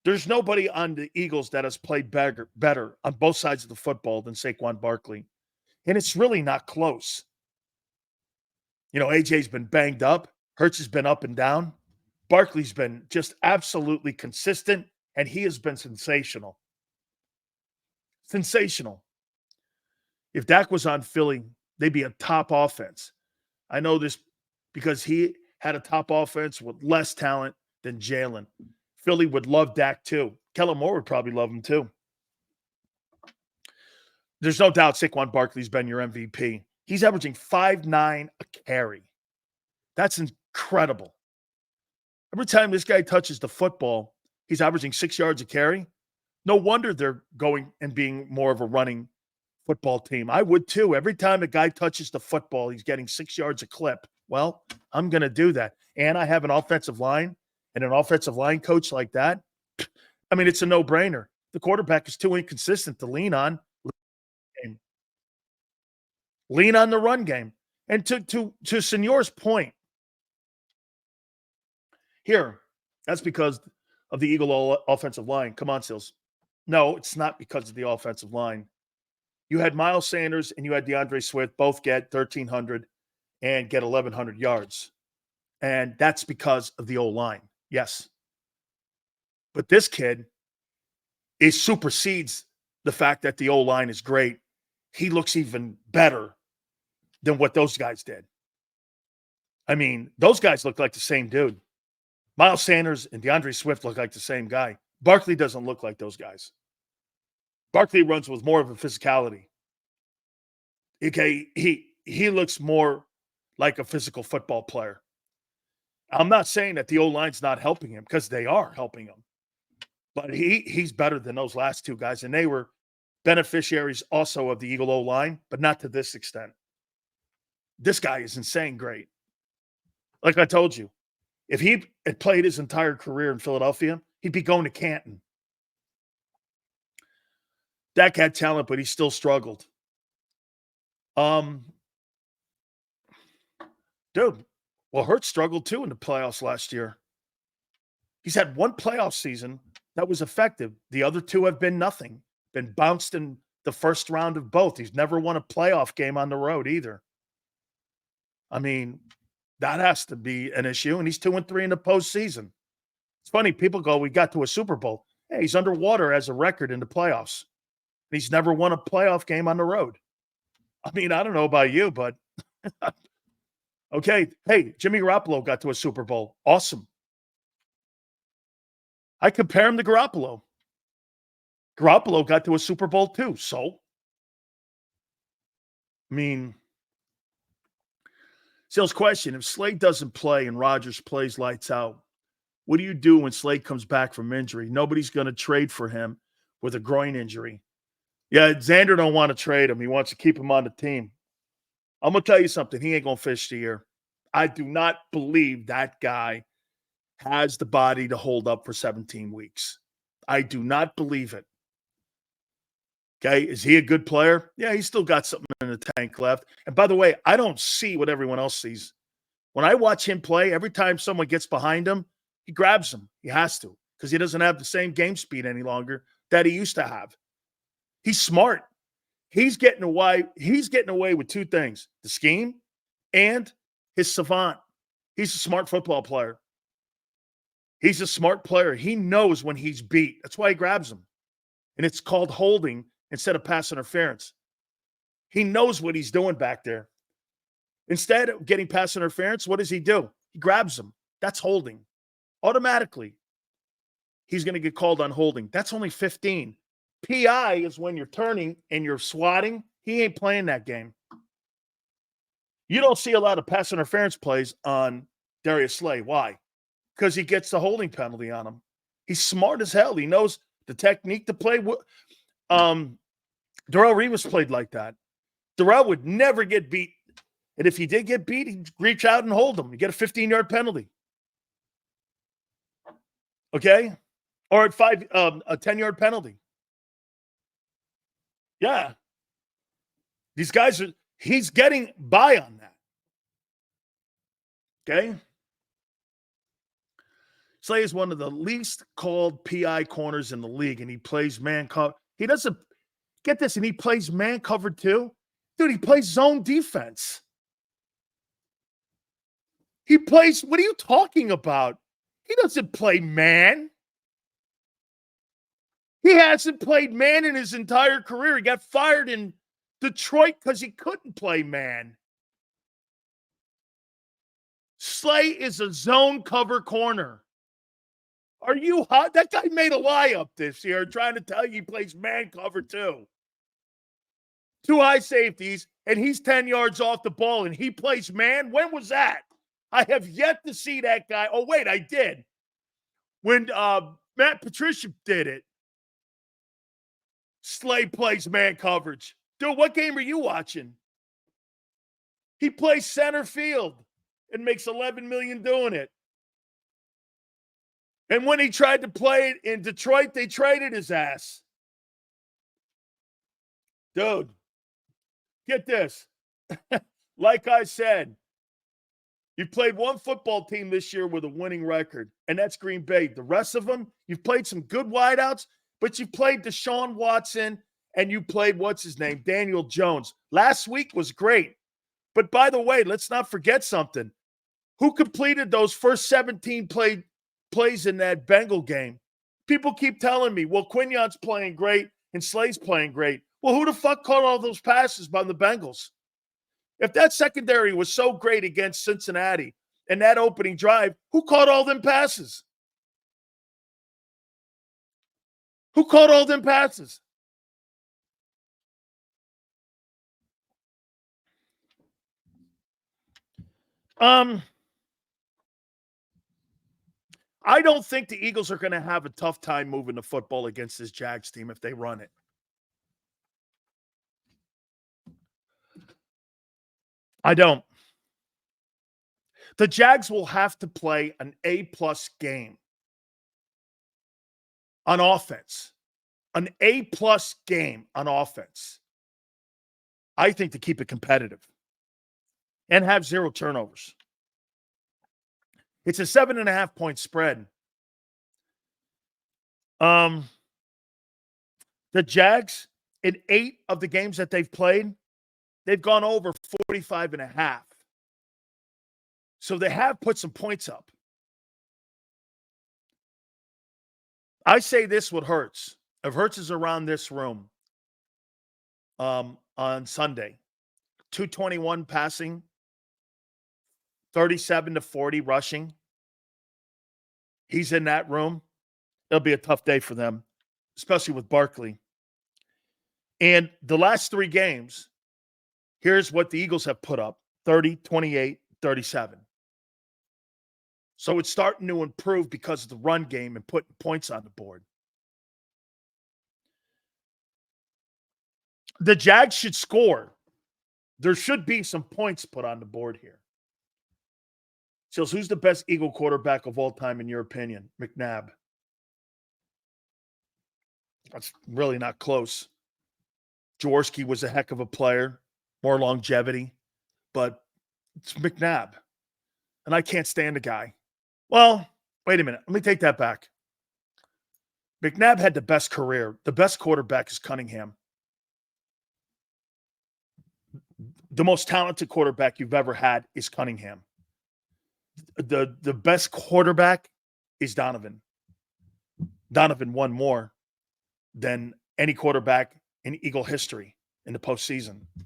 A: There's nobody on the Eagles that has played better on both sides of the football than Saquon Barkley. And it's really not close. You know, AJ's been banged up. Hurts has been up and down. Barkley's been just absolutely consistent, and he has been sensational. Sensational. If Dak was on Philly, they'd be a top offense. I know this because he had a top offense with less talent than Jalen. Philly would love Dak too. Kellen Moore would probably love him too. There's no doubt Saquon Barkley's been your MVP. He's averaging 5.9 a carry. That's incredible. Every time this guy touches the football, he's averaging 6 yards a carry. No wonder they're going and being more of a running football team. I would too. Every time a guy touches the football, he's getting 6 yards a clip. Well, I'm going to do that. And I have an offensive line and an offensive line coach like that. I mean, it's a no-brainer. The quarterback is too inconsistent to lean on. Lean on the run game. And to Senor's point, here, that's because of the Eagle offensive line. Come on, Sills. No, it's not because of the offensive line. You had Miles Sanders and you had DeAndre Swift both get 1,300 and get 1,100 yards. And that's because of the O-line. Yes. But this kid supersedes the fact that the O-line is great. He looks even better than what those guys did. I mean, those guys look like the same dude. Miles Sanders and DeAndre Swift look like the same guy. Barkley doesn't look like those guys. Barkley runs with more of a physicality. Okay, he looks more like a physical football player. I'm not saying that the O-line's not helping him, because they are helping him. But he's better than those last two guys, and they were beneficiaries also of the Eagle O-line, but not to this extent. This guy is insane great. Like I told you, if he had played his entire career in Philadelphia, he'd be going to Canton. Dak had talent, but he still struggled. Dude, well, Hurts struggled too in the playoffs last year. He's had one playoff season that was effective. The other two have been nothing. Been bounced in the first round of both. He's never won a playoff game on the road either. I mean, that has to be an issue. And he's 2-3 in the postseason. It's funny. People go, we got to a Super Bowl. Hey, he's underwater as a record in the playoffs. He's never won a playoff game on the road. I mean, I don't know about you, but okay. Hey, Jimmy Garoppolo got to a Super Bowl. Awesome. I compare him to Garoppolo. Garoppolo got to a Super Bowl too. So, I mean, Sales question, if Slade doesn't play and Rodgers plays lights out, what do you do when Slade comes back from injury? Nobody's going to trade for him with a groin injury. Yeah, Zander don't want to trade him. He wants to keep him on the team. I'm going to tell you something. He ain't going to fish the year. I do not believe that guy has the body to hold up for 17 weeks. I do not believe it. Okay, is he a good player? Yeah, he's still got something in the tank left. And by the way, I don't see what everyone else sees. When I watch him play, every time someone gets behind him, he grabs him. He has to, because he doesn't have the same game speed any longer that he used to have. He's smart. He's getting away with two things: the scheme and his savant. He's a smart football player. He's a smart player. He knows when he's beat. That's why he grabs him. And it's called holding instead of pass interference. He knows what he's doing back there. Instead of getting pass interference, what does he do? He grabs him. That's holding. Automatically, he's going to get called on holding. That's only 15. PI is when you're turning and you're swatting. He ain't playing that game. You don't see a lot of pass interference plays on Darius Slay. Why? Because he gets the holding penalty on him. He's smart as hell. He knows the technique to play. Darrelle Revis played like that. Darrelle would never get beat. And if he did get beat, he'd reach out and hold him. You get a 15-yard penalty. Okay? Or at a 10-yard penalty. Yeah. These guys he's getting by on that. Okay? Slay is one of the least called PI corners in the league, and he plays man cover. He doesn't get this, and he plays man cover too. Dude, he plays zone defense. He plays, what are you talking about? He doesn't play man. He hasn't played man in his entire career. He got fired in Detroit because he couldn't play man. Slay is a zone cover corner. Are you hot? That guy made a lie up this year trying to tell you he plays man cover too. 2 high safeties, and he's 10 yards off the ball, and he plays man? When was that? I have yet to see that guy. Oh, wait, I did. When Matt Patricia did it. Slay plays man coverage. Dude, what game are you watching? He plays center field and makes $11 million doing it. And when he tried to play it in Detroit, they traded his ass. Dude, get this. Like I said, you've played one football team this year with a winning record, and that's Green Bay. The rest of them, you've played some good wideouts, but you played Deshaun Watson and you played, what's his name, Daniel Jones. Last week was great. But by the way, let's not forget something. Who completed those first 17 plays in that Bengal game? People keep telling me, well, Quignon's playing great and Slay's playing great. Well, who the fuck caught all those passes by the Bengals? If that secondary was so great against Cincinnati and that opening drive, who caught all them passes? Who caught all them passes? I don't think the Eagles are going to have a tough time moving the football against this Jags team if they run it. I don't. The Jags will have to play an A-plus game on offense. An A-plus game on offense. I think to keep it competitive and have 0 turnovers. It's a 7.5-point spread. The Jags, in 8 of the games that they've played, they've gone over 45.5. So they have put some points up. I say this with Hurts. If Hurts is around this room on Sunday, 221 passing, 37-40 rushing, he's in that room, it'll be a tough day for them, especially with Barkley. And the last 3 games, here's what the Eagles have put up: 30, 28, 37. So it's starting to improve because of the run game and putting points on the board. The Jags should score. There should be some points put on the board here. Sills, who's the best Eagle quarterback of all time in your opinion? McNabb. That's really not close. Jaworski was a heck of a player, more longevity, but it's McNabb. And I can't stand the guy. Well, wait a minute. Let me take that back. McNabb had the best career. The best quarterback is Cunningham. The most talented quarterback you've ever had is Cunningham. The best quarterback is Donovan. Donovan won more than any quarterback in Eagle history in the postseason. I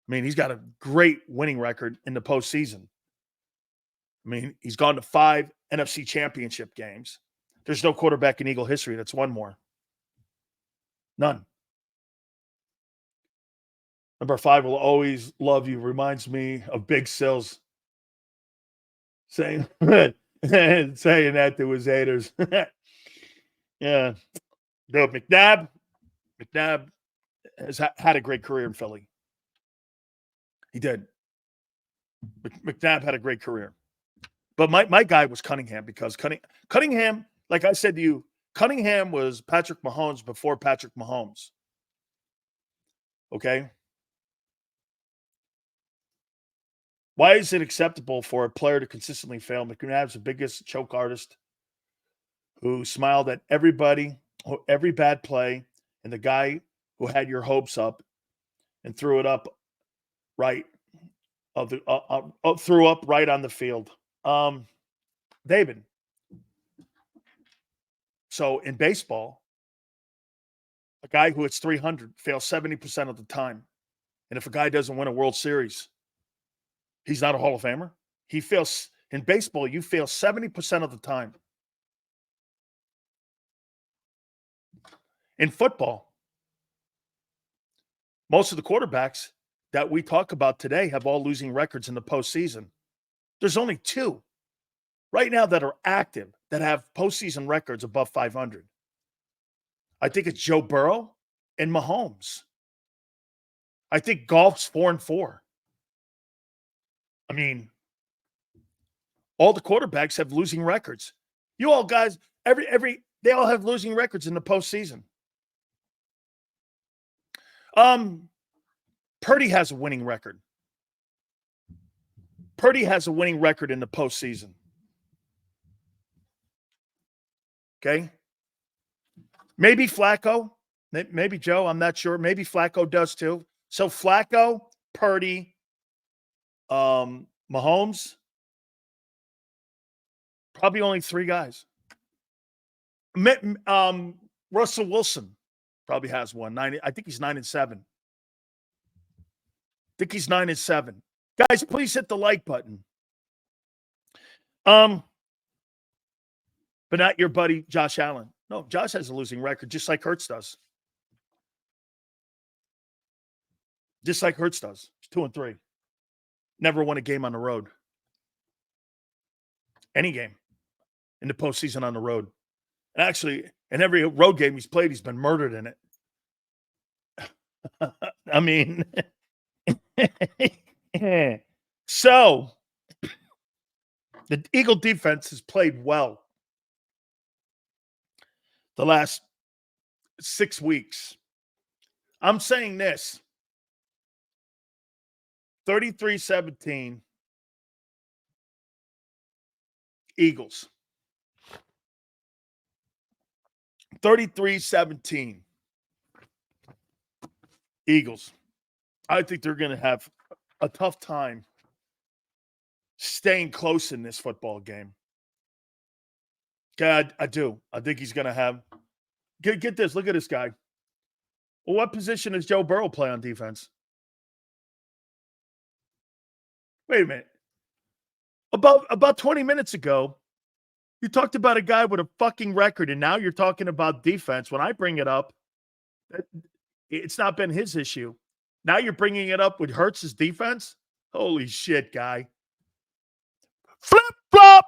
A: mean, he's got a great winning record in the postseason. I mean, he's gone to 5 NFC championship games. There's no quarterback in Eagle history that's won more. None. Number 5 will always love you. Reminds me of Big Sills saying that to his haters. Yeah. No, McNabb has had a great career in Philly. He did. McNabb had a great career. But my guy was Cunningham, because Cunningham, like I said to you, Cunningham was Patrick Mahomes before Patrick Mahomes. Okay? Why is it acceptable for a player to consistently fail? McNabb's the biggest choke artist who smiled at everybody, every bad play, and the guy who had your hopes up and threw it up right threw up right on the field. David. So in baseball, a guy who hits 300 fails 70% of the time. And if a guy doesn't win a World Series, he's not a Hall of Famer. He fails in baseball. You fail 70% of the time. In football, most of the quarterbacks that we talk about today have all losing records in the postseason. There's only 2 right now that are active that have postseason records above 500. I think it's Joe Burrow and Mahomes. I think golf's 4-4. I mean, all the quarterbacks have losing records. You all guys, they all have losing records in the postseason. Purdy has a winning record. Purdy has a winning record in the postseason. Okay? Maybe Flacco, maybe Joe, I'm not sure. Maybe Flacco does too. So Flacco, Purdy, Mahomes, probably only 3 guys. Russell Wilson probably has one. I think he's 9-7. I think he's 9-7. Guys, please hit the like button. But not your buddy Josh Allen. No, Josh has a losing record, just like Hurts does. Just like Hurts does. 2-3. Never won a game on the road. Any game in the postseason on the road. And actually, in every road game he's played, he's been murdered in it. I mean, so the Eagle defense has played well the last 6 weeks. I'm saying this. 33-17 Eagles. 33-17 Eagles. I think they're going to have a tough time staying close in this football game. God, I do. I think he's going to have – get this. Look at this guy. Well, what position does Joe Burrow play on defense? Wait a minute. About 20 minutes ago, you talked about a guy with a fucking record, and now you're talking about defense. When I bring it up, it's not been his issue. Now you're bringing it up with Hurts' defense? Holy shit, guy. Flip-flop!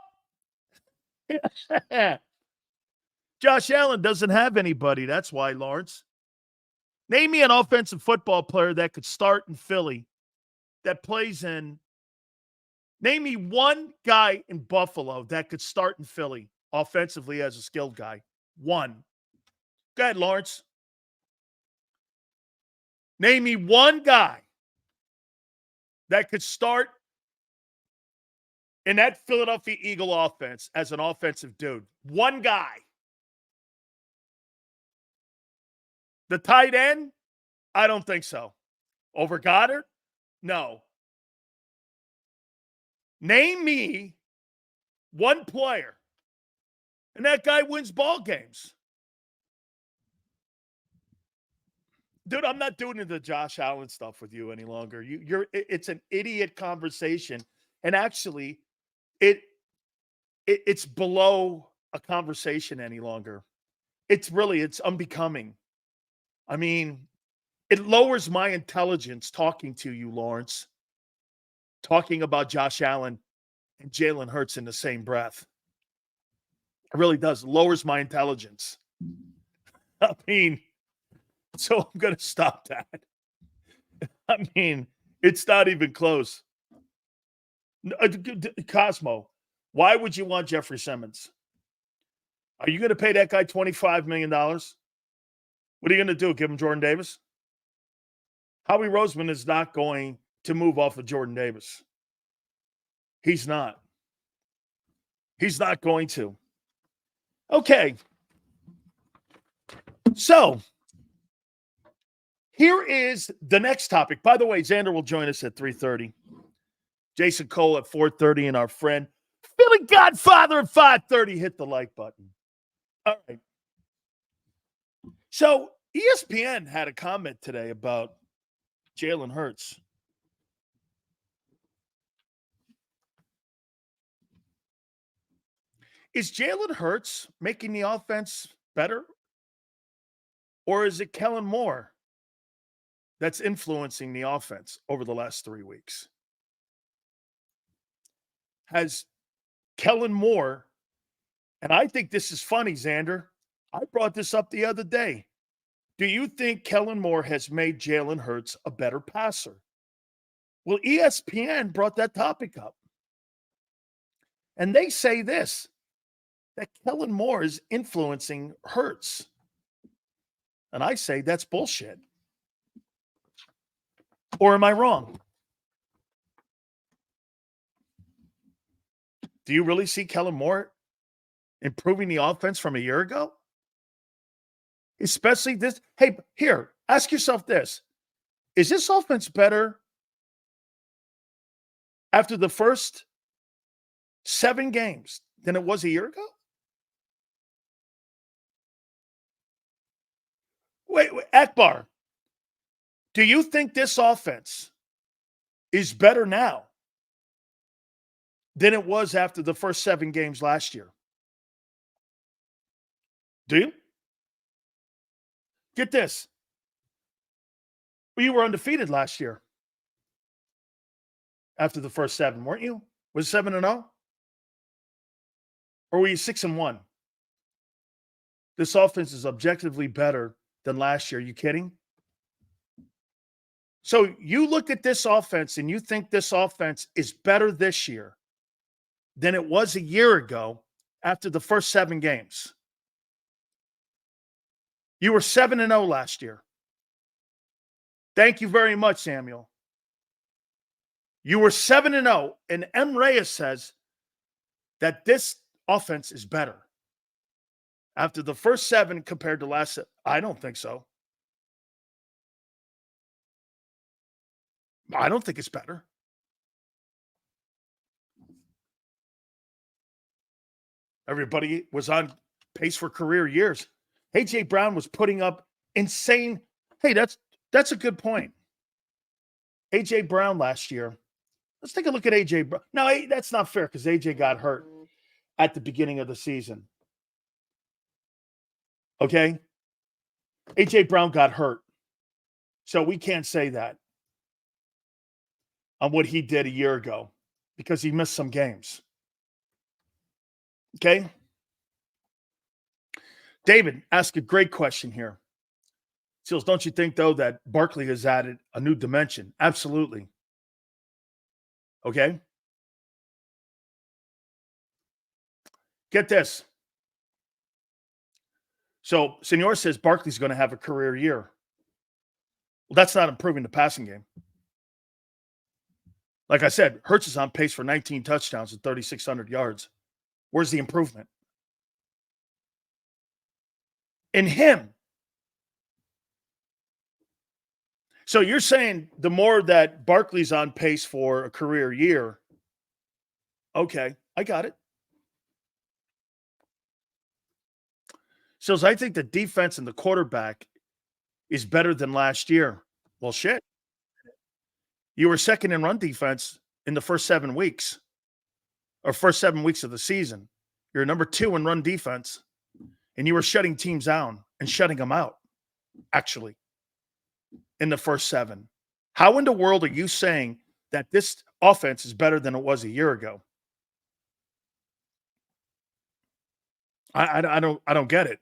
A: Josh Allen doesn't have anybody. That's why, Lawrence. Name me an offensive football player that could start in Philly that plays in. Name me one guy in Buffalo that could start in Philly offensively as a skilled guy. One. Go ahead, Lawrence. Name me one guy that could start in that Philadelphia Eagle offense as an offensive dude. One guy. The tight end? I don't think so. Over Goddard? No. Name me one player, and that guy wins ball games. Dude, I'm not doing the Josh Allen stuff with you any longer. It's an idiot conversation, and actually, it's below a conversation any longer. It's unbecoming. I mean, it lowers my intelligence talking to you, Lawrence, talking about Josh Allen and Jalen Hurts in the same breath. It really does. It lowers my intelligence. I mean, so I'm going to stop that. I mean, it's not even close. Cosmo, why would you want Jeffrey Simmons? Are you going to pay that guy $25 million? What are you going to do? Give him Jordan Davis? Howie Roseman is not going to move off of Jordan Davis. He's not. He's not going to. Okay. So, here is the next topic. By the way, Zander will join us at 3:30. Jason Cole at 4:30, and our friend Philly Godfather at 5:30. Hit the like button. All right. So, ESPN had a comment today about Jalen Hurts. Is Jalen Hurts making the offense better Or is it Kellen Moore that's influencing the offense over the last 3 weeks? Has Kellen Moore, and I think this is funny, Zander. I brought this up the other day. Do you think Kellen Moore has made Jalen Hurts a better passer? Well, ESPN brought that topic up. And they say this, that Kellen Moore is influencing Hurts. And I say that's bullshit. Or am I wrong? Do you really see Kellen Moore improving the offense from a year ago? Especially this. Hey, here, ask yourself this. Is this offense better after the first 7 games than it was a year ago? Wait, Akbar, do you think this offense is better now than it was after the first 7 games last year? Do you? Get this. Well, you were undefeated last year after the first 7, weren't you? Was it 7-0? Or were you 6-1? This offense is objectively better than last year. Are you kidding? So you look at this offense and you think this offense is better this year than it was a year ago after the first 7 games. You were 7-0 last year. Thank you very much, Samuel. You were 7-0, and M. Reyes says that this offense is better after the first 7 compared to last 7. I don't think so. I don't think it's better. Everybody was on pace for career years. A.J. Brown was putting up insane. Hey, that's a good point. A.J. Brown last year. Let's take a look at A.J. Brown. No, that's not fair because A.J. got hurt at the beginning of the season. Okay? A.J. Brown got hurt. So we can't say that on what he did a year ago because he missed some games. Okay? David asked a great question here. Seals, don't you think, though, that Barkley has added a new dimension? Absolutely. Okay? Get this. So, Senor says Barkley's going to have a career year. Well, that's not improving the passing game. Like I said, Hurts is on pace for 19 touchdowns and 3,600 yards. Where's the improvement? In him. So you're saying the more that Barkley's on pace for a career year, okay, I got it. So I think the defense and the quarterback is better than last year. Well, shit. You were second in run defense in the first 7 weeks or first 7 weeks of the season. You're number 2 in run defense, and you were shutting teams down and shutting them out, actually, in the first 7. How in the world are you saying that this offense is better than it was a year ago? I don't get it.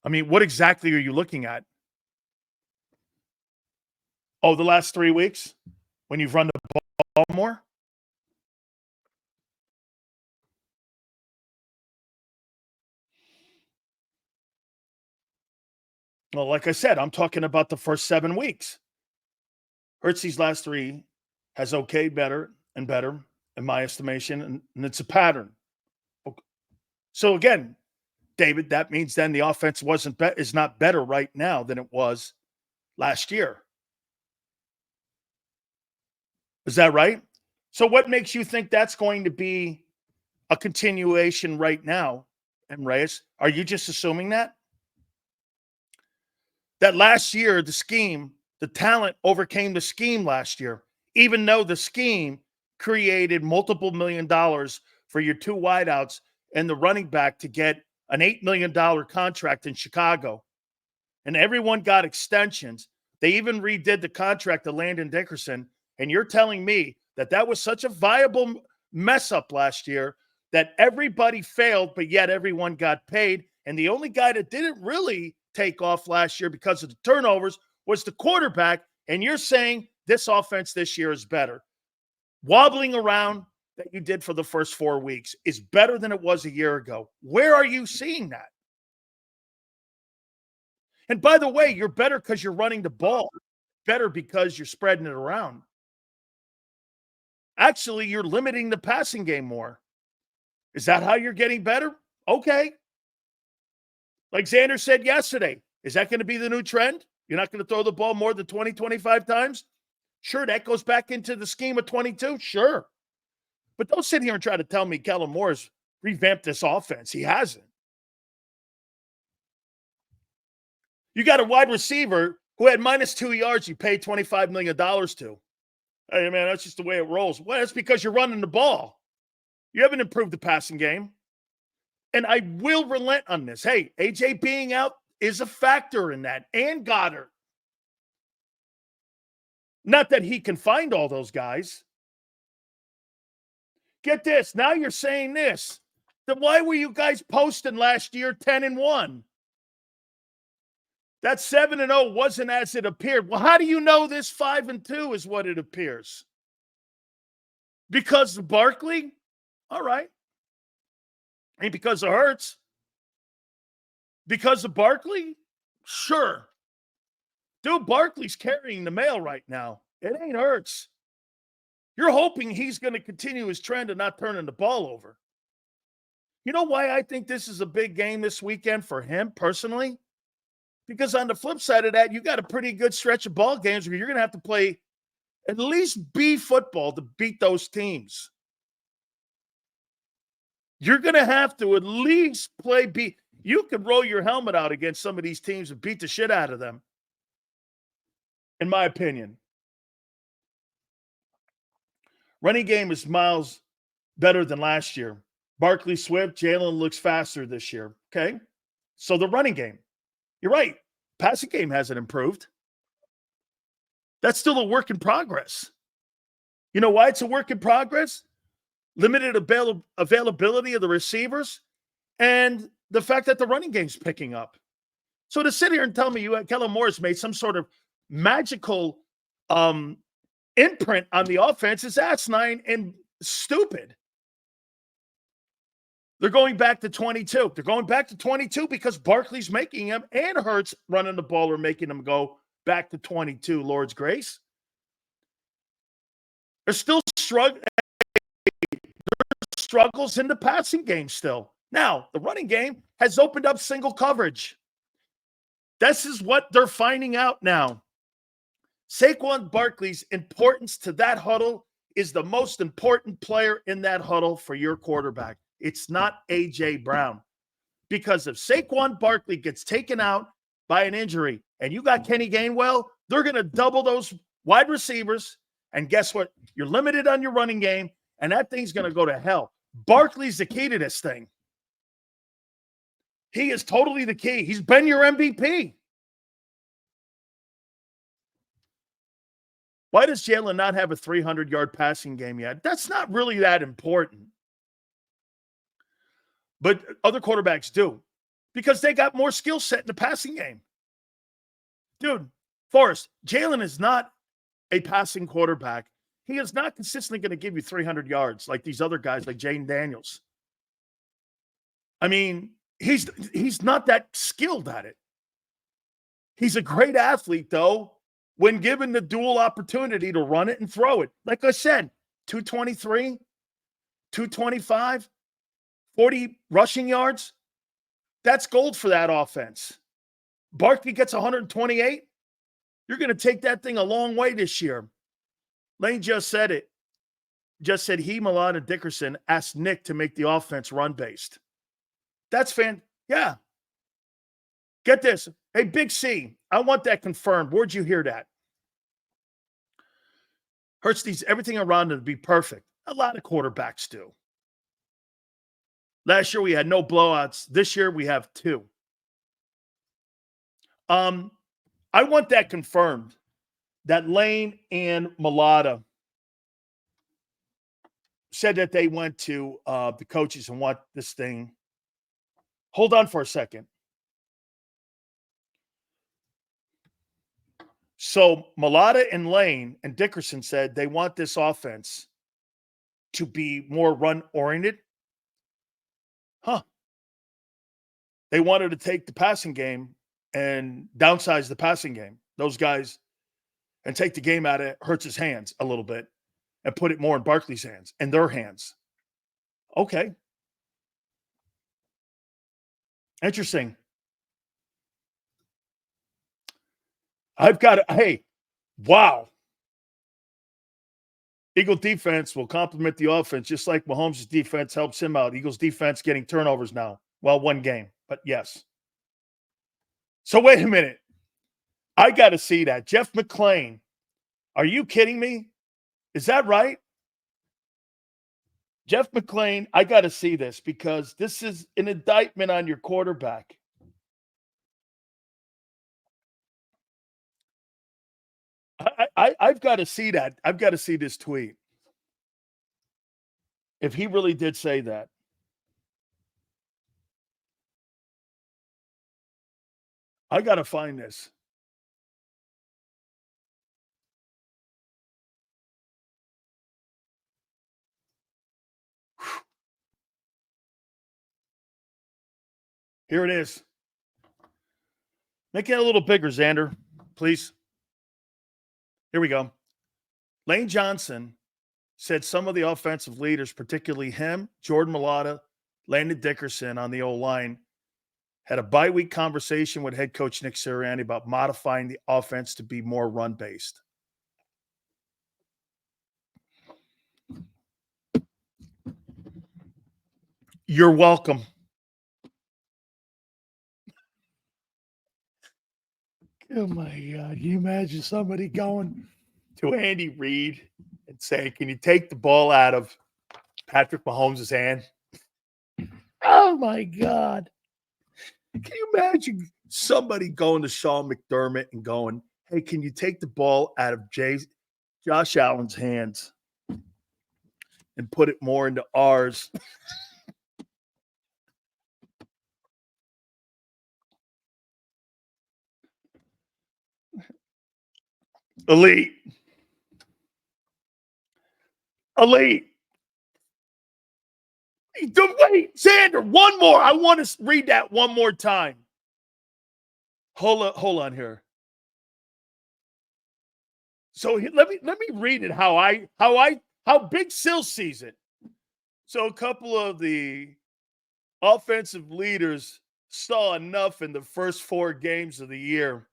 A: I mean, what exactly are you looking at? Oh, the last 3 weeks when you've run the ball more? Well, like I said, I'm talking about the first 7 weeks. Hurts these last 3 has okay, better, and better, in my estimation, and it's a pattern. So again, David, that means then the offense is not better right now than it was last year. Is that right? So what makes you think that's going to be a continuation right now, M. Reyes? Are you just assuming that? That last year, the scheme, the talent overcame the scheme last year, even though the scheme created multiple $1 million for your 2 wideouts and the running back to get an $8 million contract in Chicago, and everyone got extensions. They even redid the contract to Landon Dickerson, and you're telling me that that was such a viable mess up last year that everybody failed, but yet everyone got paid, and the only guy that didn't really take off last year because of the turnovers was the quarterback, and you're saying this offense this year is better. Wobbling around that you did for the first 4 weeks is better than it was a year ago. Where are you seeing that? And by the way, you're better because you're running the ball, better because you're spreading it around. Actually, you're limiting the passing game more. Is that how you're getting better? Okay. Like Zander said yesterday, is that going to be the new trend? You're not going to throw the ball more than 20, 25 times? Sure, that goes back into the scheme of 22. Sure. But don't sit here and try to tell me Kellen Moore has revamped this offense. He hasn't. You got a wide receiver who had -2 yards you paid $25 million to. Hey, man, that's just the way it rolls. Well, that's because you're running the ball. You haven't improved the passing game. And I will relent on this. Hey, AJ being out is a factor in that, and Goddard. Not that he can find all those guys. Get this. Now you're saying this. Then why were you guys posting last year 10-1? That 7-0 wasn't as it appeared. Well, how do you know this 5-2 is what it appears? Because of Barkley? All right. Ain't because of Hurts. Because of Barkley? Sure. Dude, Barkley's carrying the mail right now. It ain't Hurts. You're hoping he's going to continue his trend of not turning the ball over. You know why I think this is a big game this weekend for him personally? Because on the flip side of that, you got a pretty good stretch of ball games where you're going to have to play at least B football to beat those teams. You're going to have to at least play B. You could roll your helmet out against some of these teams and beat the shit out of them, in my opinion. Running game is miles better than last year. Barkley Swift, Jalen looks faster this year. Okay? So the running game. You're right. Passing game hasn't improved. That's still a work in progress. You know why it's a work in progress? Limited availability of the receivers and the fact that the running game's picking up. So to sit here and tell me Kellen Moore has made some sort of magical imprint on the offense is asinine and stupid. They're going back to 22. They're going back to 22 because Barkley's making them and Hurts running the ball are making them go back to 22, Lord's grace. They're still struggles in the passing game still. Now, the running game has opened up single coverage. This is what they're finding out now. Saquon Barkley's importance to that huddle is the most important player in that huddle for your quarterback. It's not A.J. Brown. Because if Saquon Barkley gets taken out by an injury and you got Kenny Gainwell, they're going to double those wide receivers. And guess what? You're limited on your running game, and that thing's going to go to hell. Barkley's the key to this thing. He is totally the key. He's been your MVP. Why does Jalen not have a 300-yard passing game yet? That's not really that important. But other quarterbacks do because they got more skill set in the passing game. Dude, Forrest, Jalen is not a passing quarterback. He is not consistently going to give you 300 yards like these other guys like Jaden Daniels. I mean, he's not that skilled at it. He's a great athlete, though, when given the dual opportunity to run it and throw it. Like I said, 223, 225, 40 rushing yards. That's gold for that offense. Barkley gets 128. You're going to take that thing a long way this year. Lane just said it. Just said he, Milan, and Dickerson asked Nick to make the offense run-based. That's yeah. Get this. Hey, Big C, I want that confirmed. Where'd you hear that? Hurts needs everything around him to be perfect. A lot of quarterbacks do. Last year we had no blowouts. This year we have 2. I want that confirmed, that Lane and Mulata said that they went to the coaches and want this thing. Hold on for a second. So Mulata and Lane and Dickerson said they want this offense to be more run-oriented. Huh. They wanted to take the passing game and downsize the passing game, those guys, and take the game out of Hurts's hands a little bit and put it more in Barkley's hands and their hands. Okay. Interesting. Hey, wow. Eagle defense will complement the offense just like Mahomes' defense helps him out. Eagles defense getting turnovers now. Well, 1 game, but yes. So wait a minute. I got to see that. Jeff McClain. Are you kidding me? Is that right? Jeff McClain, I got to see this because this is an indictment on your quarterback. I've got to see that. I've got to see this tweet. If he really did say that. I got to find this. Here it is. Make it a little bigger, Zander, please. Here we go. Lane Johnson said some of the offensive leaders, particularly him, Jordan Mailata, Landon Dickerson on the O-line, had a bye-week conversation with head coach Nick Sirianni about modifying the offense to be more run-based. You're welcome. Oh, my God. Can you imagine somebody going to Andy Reid and saying, can you take the ball out of Patrick Mahomes' hand? Oh, my God. Can you imagine somebody going to Sean McDermott and going, hey, can you take the ball out of Josh Allen's hands and put it more into ours? Elite. Wait, Zander, one more. I want to read that one more time. Hold on here. So let me read it how Big Sil sees it. So a couple of the offensive leaders saw enough in the first 4 games of the year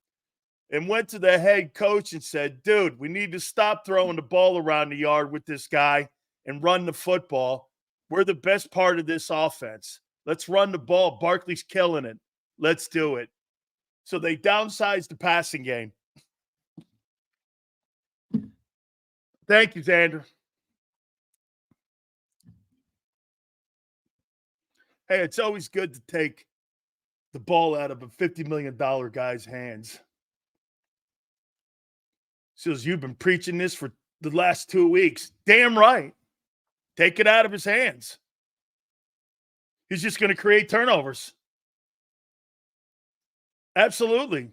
A: and went to the head coach and said, dude, we need to stop throwing the ball around the yard with this guy and run the football. We're the best part of this offense. Let's run the ball. Barkley's killing it. Let's do it. So they downsized the passing game. Thank you, Zander. Hey, it's always good to take the ball out of a $50 million guy's hands. Says, you've been preaching this for the last 2 weeks. Damn right. Take it out of his hands. He's just going to create turnovers. Absolutely.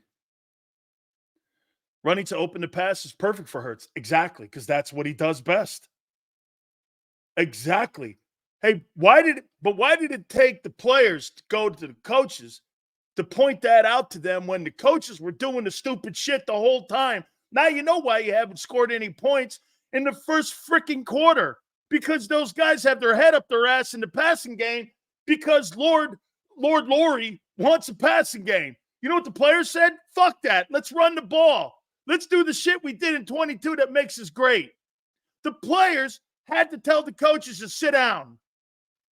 A: Running to open the pass is perfect for Hurts. Exactly, because that's what he does best. Exactly. Hey, why did it take the players to go to the coaches to point that out to them when the coaches were doing the stupid shit the whole time? Now you know why you haven't scored any points in the first freaking quarter, because those guys have their head up their ass in the passing game because Lord Laurie wants a passing game. You know what the players said? Fuck that. Let's run the ball. Let's do the shit we did in 22 that makes us great. The players had to tell the coaches to sit down.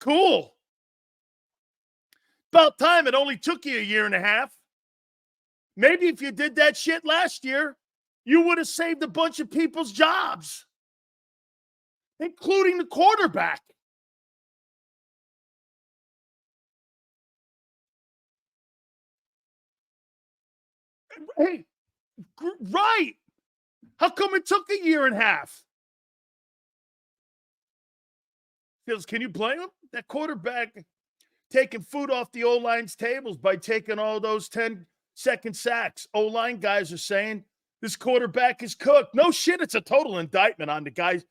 A: Cool. About time. It only took you a year and a half. Maybe if you did that shit last year, you would have saved a bunch of people's jobs, including the quarterback. Hey, right. How come it took a year and a half? Fields, can you blame him? That quarterback taking food off the O-line's tables by taking all those 10-second sacks. O-line guys are saying this quarterback is cooked. No shit, it's a total indictment on the guys.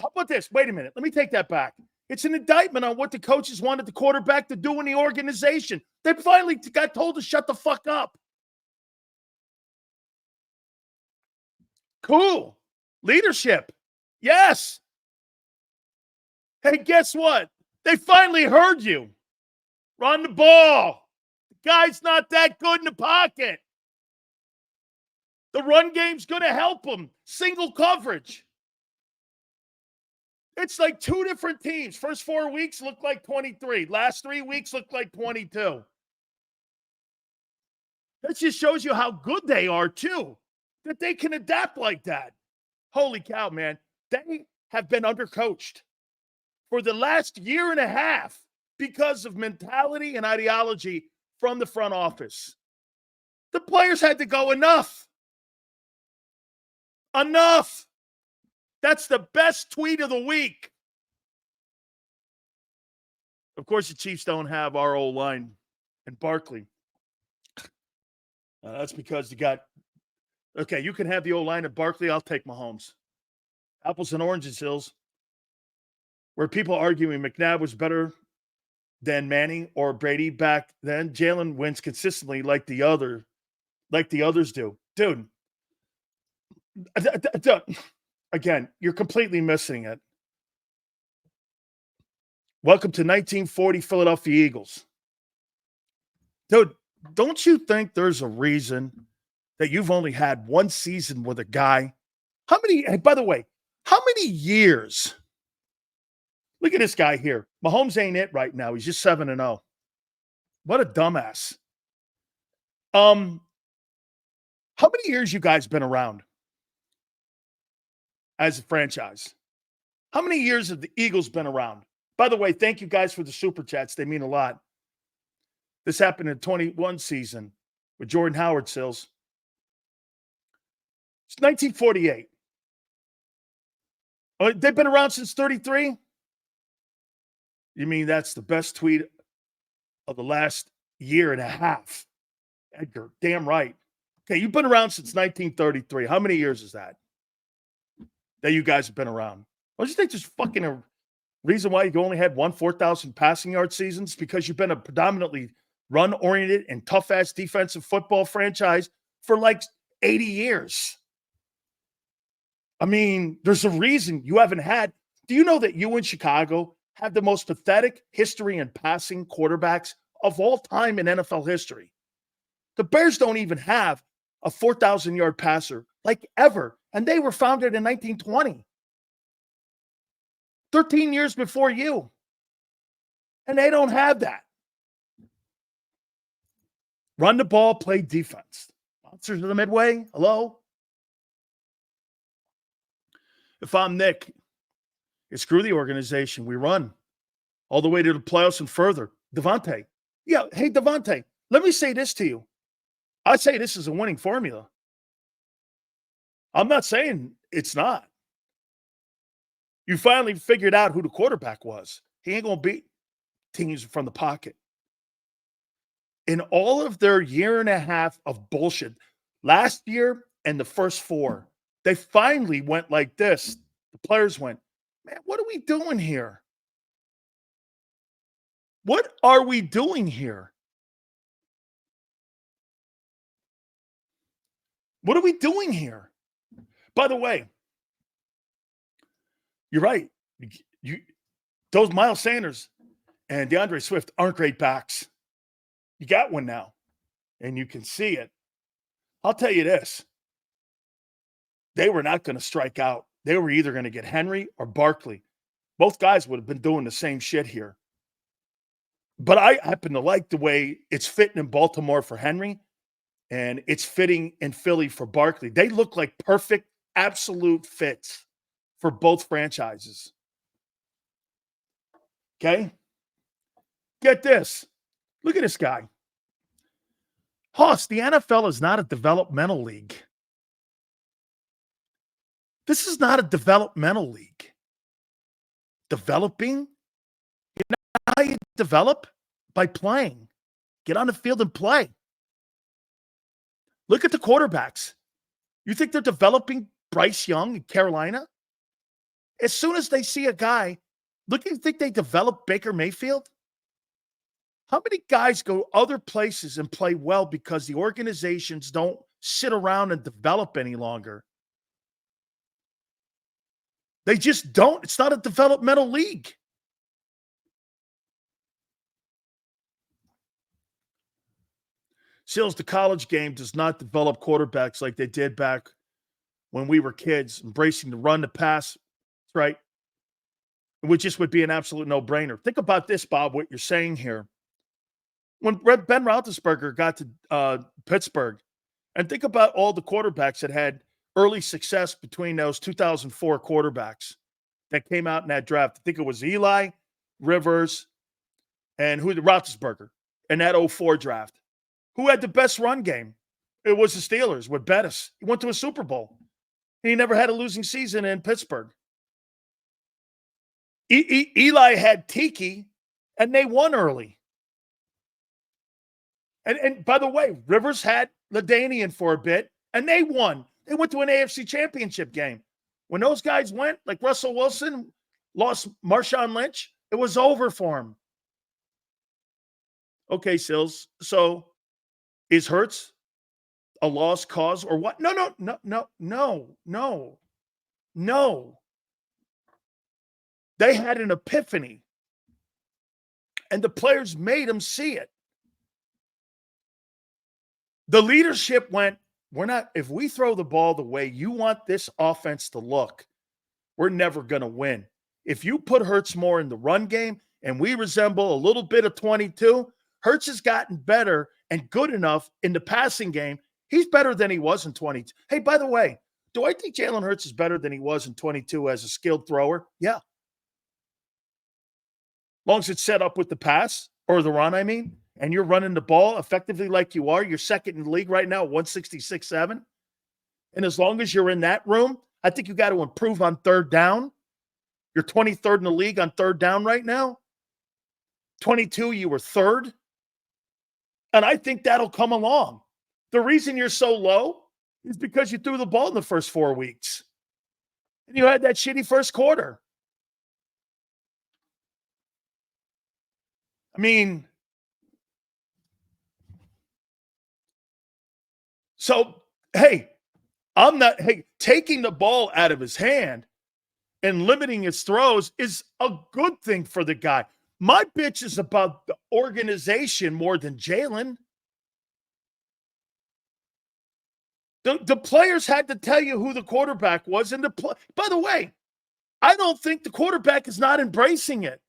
A: How about this? Wait a minute. Let me take that back. It's an indictment on what the coaches wanted the quarterback to do in the organization. They finally got told to shut the fuck up. Cool. Leadership. Yes. Hey, guess what? They finally heard you. Run the ball. The guy's not that good in the pocket. The run game's going to help him. Single coverage. It's like two different teams. First 4 weeks look like 23. Last 3 weeks look like 22. That just shows you how good they are, too, that they can adapt like that. Holy cow, man. They have been undercoached for the last year and a half because of mentality and ideology from the front office. The players had to go, enough. Enough. That's the best tweet of the week. Of course, the Chiefs don't have our O-line and Barkley. That's because you got, okay, you can have the O-line at Barkley. I'll take Mahomes. Apples and oranges, Hills. Where people arguing McNabb was better than Manning or Brady back then, Jalen wins consistently like the others do. Dude, again, you're completely missing it. Welcome to 1940 Philadelphia Eagles. Dude, don't you think there's a reason that you've only had one season with a guy? By the way, how many years? Look at this guy here. Mahomes ain't it right now. He's just 7-0. What a dumbass. How many years you guys been around as a franchise? How many years have the Eagles been around? By the way, thank you guys for the super chats. They mean a lot. This happened in the 21 season with Jordan Howard, Sills. It's 1948. They've been around since 33? You mean that's the best tweet of the last year and a half? Edgar, damn right. Okay, you've been around since 1933. How many years is that you guys have been around? Don't you think there's fucking a reason why you only had 4,000 passing yard seasons? Because you've been a predominantly run-oriented and tough-ass defensive football franchise for like 80 years. I mean, there's a reason you haven't had. Do you know that you in Chicago have the most pathetic history in passing quarterbacks of all time in NFL history? The Bears don't even have a 4,000-yard passer like ever, and they were founded in 1920. 13 years before you. And they don't have that. Run the ball, play defense. Monsters of the Midway, hello? If I'm Nick, screw the organization. We run all the way to the playoffs and further. Devontae. Yeah, hey, Devontae, let me say this to you. I say this is a winning formula. I'm not saying it's not. You finally figured out who the quarterback was. He ain't going to beat teams from the pocket. In all of their year and a half of bullshit, last year and the first 4, they finally went like this. The players went, man, what are we doing here? What are we doing here? What are we doing here? By the way, you're right. Those Miles Sanders and DeAndre Swift aren't great backs. You got one now, and you can see it. I'll tell you this. They were not going to strike out. They were either going to get Henry or Barkley. Both guys would have been doing the same shit here. But I happen to like the way it's fitting in Baltimore for Henry, and it's fitting in Philly for Barkley. They look like perfect, absolute fits for both franchises. Okay? Get this. Look at this guy. Hoss, the NFL is not a developmental league. This is not a developmental league. Developing? You know how you develop? By playing. Get on the field and play. Look at the quarterbacks. You think they're developing Bryce Young in Carolina? As soon as they see a guy, you think they develop Baker Mayfield? How many guys go other places and play well because the organizations don't sit around and develop any longer? They just don't. It's not a developmental league. Seals, the college game does not develop quarterbacks like they did back when we were kids, embracing the run, the pass. That's right. Which just would be an absolute no-brainer. Think about this, Bob, what you're saying here. When Ben Roethlisberger got to Pittsburgh, and think about all the quarterbacks that had early success between those 2004 quarterbacks that came out in that draft. I think it was Eli, Rivers, and Roethlisberger in that 04 draft. Who had the best run game? It was the Steelers with Bettis. He went to a Super Bowl. He never had a losing season in Pittsburgh. Eli had Tiki, and they won early. And by the way, Rivers had LaDainian for a bit, and they won. They went to an AFC championship game. When those guys went, like Russell Wilson lost Marshawn Lynch, it was over for him. Okay, Sills. So is Hurts a lost cause or what? No. They had an epiphany, and the players made them see it. The leadership went, if we throw the ball the way you want this offense to look, we're never going to win. If you put Hurts more in the run game and we resemble a little bit of 22, Hurts has gotten better and good enough in the passing game. He's better than he was in 22. Hey, by the way, do I think Jalen Hurts is better than he was in 22 as a skilled thrower? Yeah. As long as it's set up with the pass or the run, and you're running the ball effectively like you are. You're second in the league right now, 166.7. And as long as you're in that room, I think you got to improve on third down. You're 23rd in the league on third down right now. 22, you were third. And I think that'll come along. The reason you're so low is because you threw the ball in the first 4 weeks. And you had that shitty first quarter. So, taking the ball out of his hand and limiting his throws is a good thing for the guy. My bitch is about the organization more than Jalen. The players had to tell you who the quarterback was. By the way, I don't think the quarterback is not embracing it.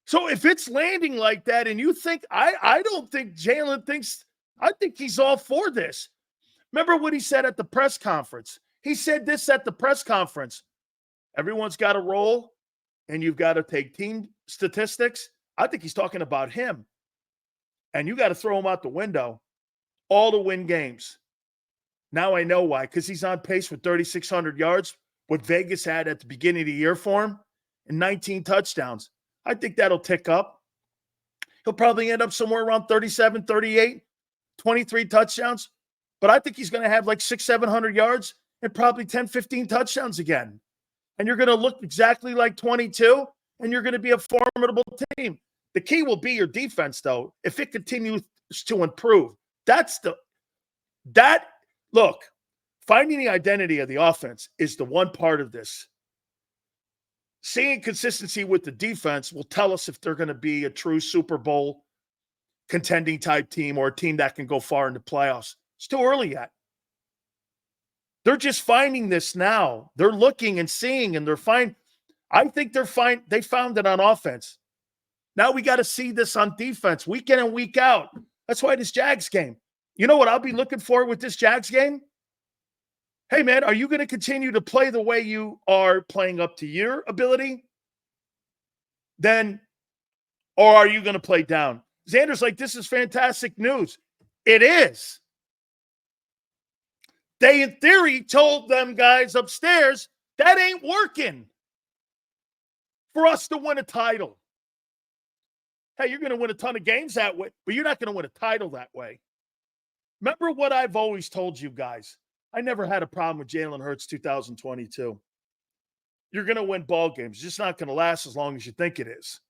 A: So if it's landing like that and you think, I don't think Jalen thinks, I think he's all for this. Remember what he said at the press conference? He said this at the press conference. Everyone's got to roll and you've got to take team statistics. I think he's talking about him. And you got to throw him out the window all to win games. Now I know why, because he's on pace for 3,600 yards, what Vegas had at the beginning of the year for him, and 19 touchdowns. I think that'll tick up. He'll probably end up somewhere around 37, 38, 23 touchdowns. But I think he's going to have like 600-700 yards and probably 10, 15 touchdowns again. And you're going to look exactly like 22, and you're going to be a formidable team. The key will be your defense, though, if it continues to improve. Look, finding the identity of the offense is the one part of this. Seeing consistency with the defense will tell us if they're going to be a true Super Bowl contending type team or a team that can go far in the playoffs. It's too early yet. They're just finding this now. They're looking and seeing, and I think they found it on offense. Now we got to see this on defense week in and week out. That's why this Jags game. You know what I'll be looking for with this Jags game? Hey, man, are you going to continue to play the way you are playing up to your ability? Or are you going to play down? Zander's like, this is fantastic news. It is. They, in theory, told them guys upstairs, that ain't working for us to win a title. Hey, you're going to win a ton of games that way, but you're not going to win a title that way. Remember what I've always told you guys. I never had a problem with Jalen Hurts 2022. You're going to win ball games. It's just not going to last as long as you think it is.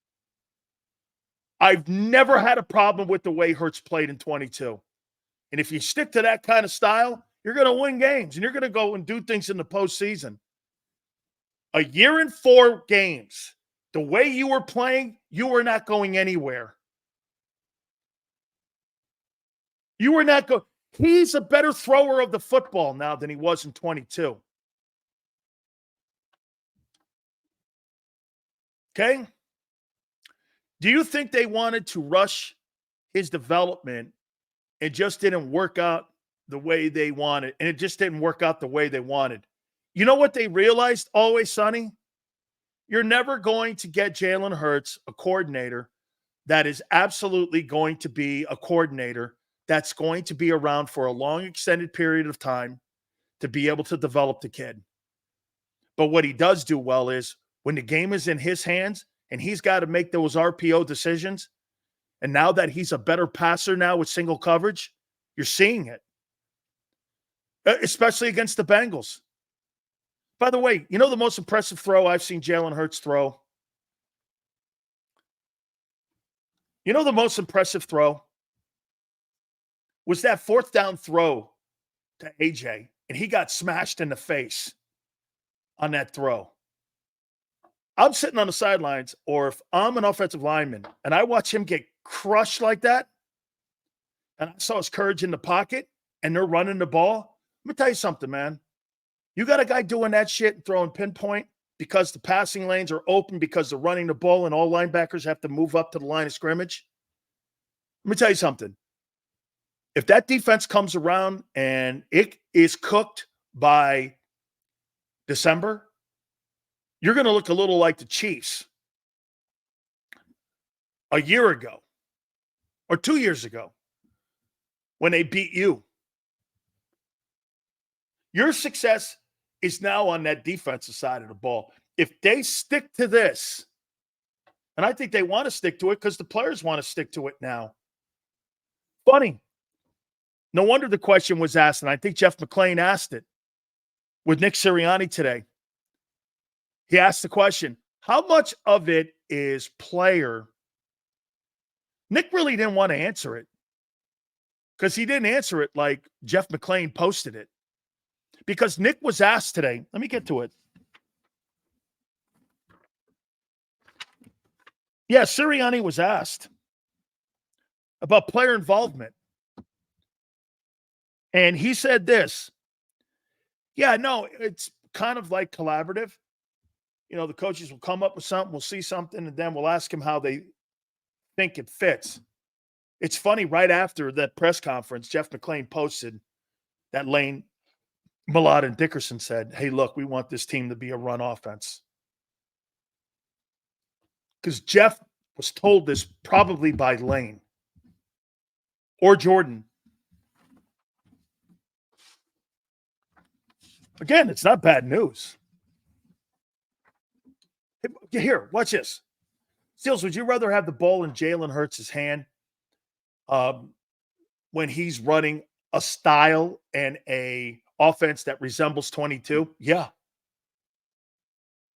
A: I've never had a problem with the way Hurts played in 22. And if you stick to that kind of style, you're going to win games, and you're going to go and do things in the postseason. A year and 4 games, the way you were playing, you were not going anywhere. You were not going. He's a better thrower of the football now than he was in 22. Okay? Do you think they wanted to rush his development? It just didn't work out the way they wanted, and it just didn't work out the way they wanted. You know what they realized, Always Sunny? You're never going to get Jalen Hurts, a coordinator, that is absolutely going to be a coordinator that's going to be around for a long, extended period of time to be able to develop the kid. But what he does do well is when the game is in his hands and he's got to make those RPO decisions, and now that he's a better passer now with single coverage, you're seeing it, especially against the Bengals. By the way, you know the most impressive throw I've seen Jalen Hurts throw? You know the most impressive throw was that 4th down throw to AJ, and he got smashed in the face on that throw. I'm sitting on the sidelines, or if I'm an offensive lineman and I watch him get crushed like that, and I saw his courage in the pocket, and they're running the ball, let me tell you something, man. You got a guy doing that shit and throwing pinpoint because the passing lanes are open because they're running the ball and all linebackers have to move up to the line of scrimmage. Let me tell you something. If that defense comes around and it is cooked by December, you're going to look a little like the Chiefs a year ago or 2 years ago when they beat you. Your success is now on that defensive side of the ball. If they stick to this, and I think they want to stick to it because the players want to stick to it now. Funny. No wonder the question was asked, and I think Jeff McClain asked it with Nick Sirianni today. He asked the question, how much of it is player? Nick really didn't want to answer it because he didn't answer it like Jeff McClain posted it. Because Nick was asked today, let me get to it. Yeah, Sirianni was asked about player involvement. And he said this. Yeah, no, it's kind of like collaborative. You know, the coaches will come up with something, we'll see something, and then we'll ask them how they think it fits. It's funny, right after that press conference, Jeff McClain posted that Lane, Millard, and Dickerson said, hey, look, we want this team to be a run offense. Because Jeff was told this probably by Lane or Jordan. Again, it's not bad news. Here, watch this. Steels, would you rather have the ball in Jalen Hurts' hand when he's running a style and a offense that resembles 22? Yeah.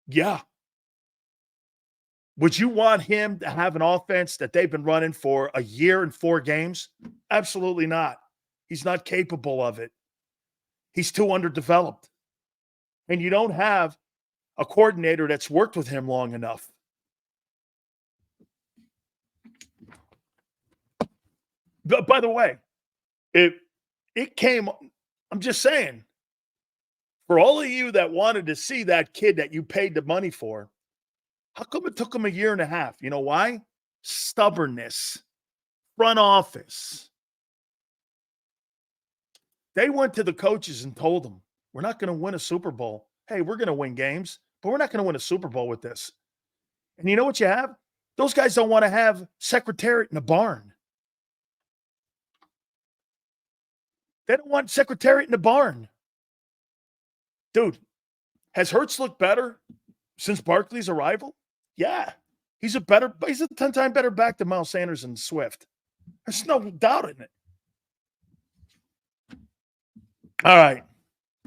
A: Yeah. Would you want him to have an offense that they've been running for a year and 4 games? Absolutely not. He's not capable of it. He's too underdeveloped. And you don't have a coordinator that's worked with him long enough. But by the way, it came, I'm just saying, for all of you that wanted to see that kid that you paid the money for, how come it took him a year and a half? You know why? Stubbornness. Front office. They went to the coaches and told them, we're not going to win a Super Bowl. Hey, we're going to win games, but we're not going to win a Super Bowl with this. And you know what you have? Those guys don't want to have Secretariat in the barn. They don't want Secretariat in the barn. Dude, has Hurts looked better since Barkley's arrival? Yeah. He's a 10-time better back than Miles Sanders and Swift. There's no doubt in it. All right.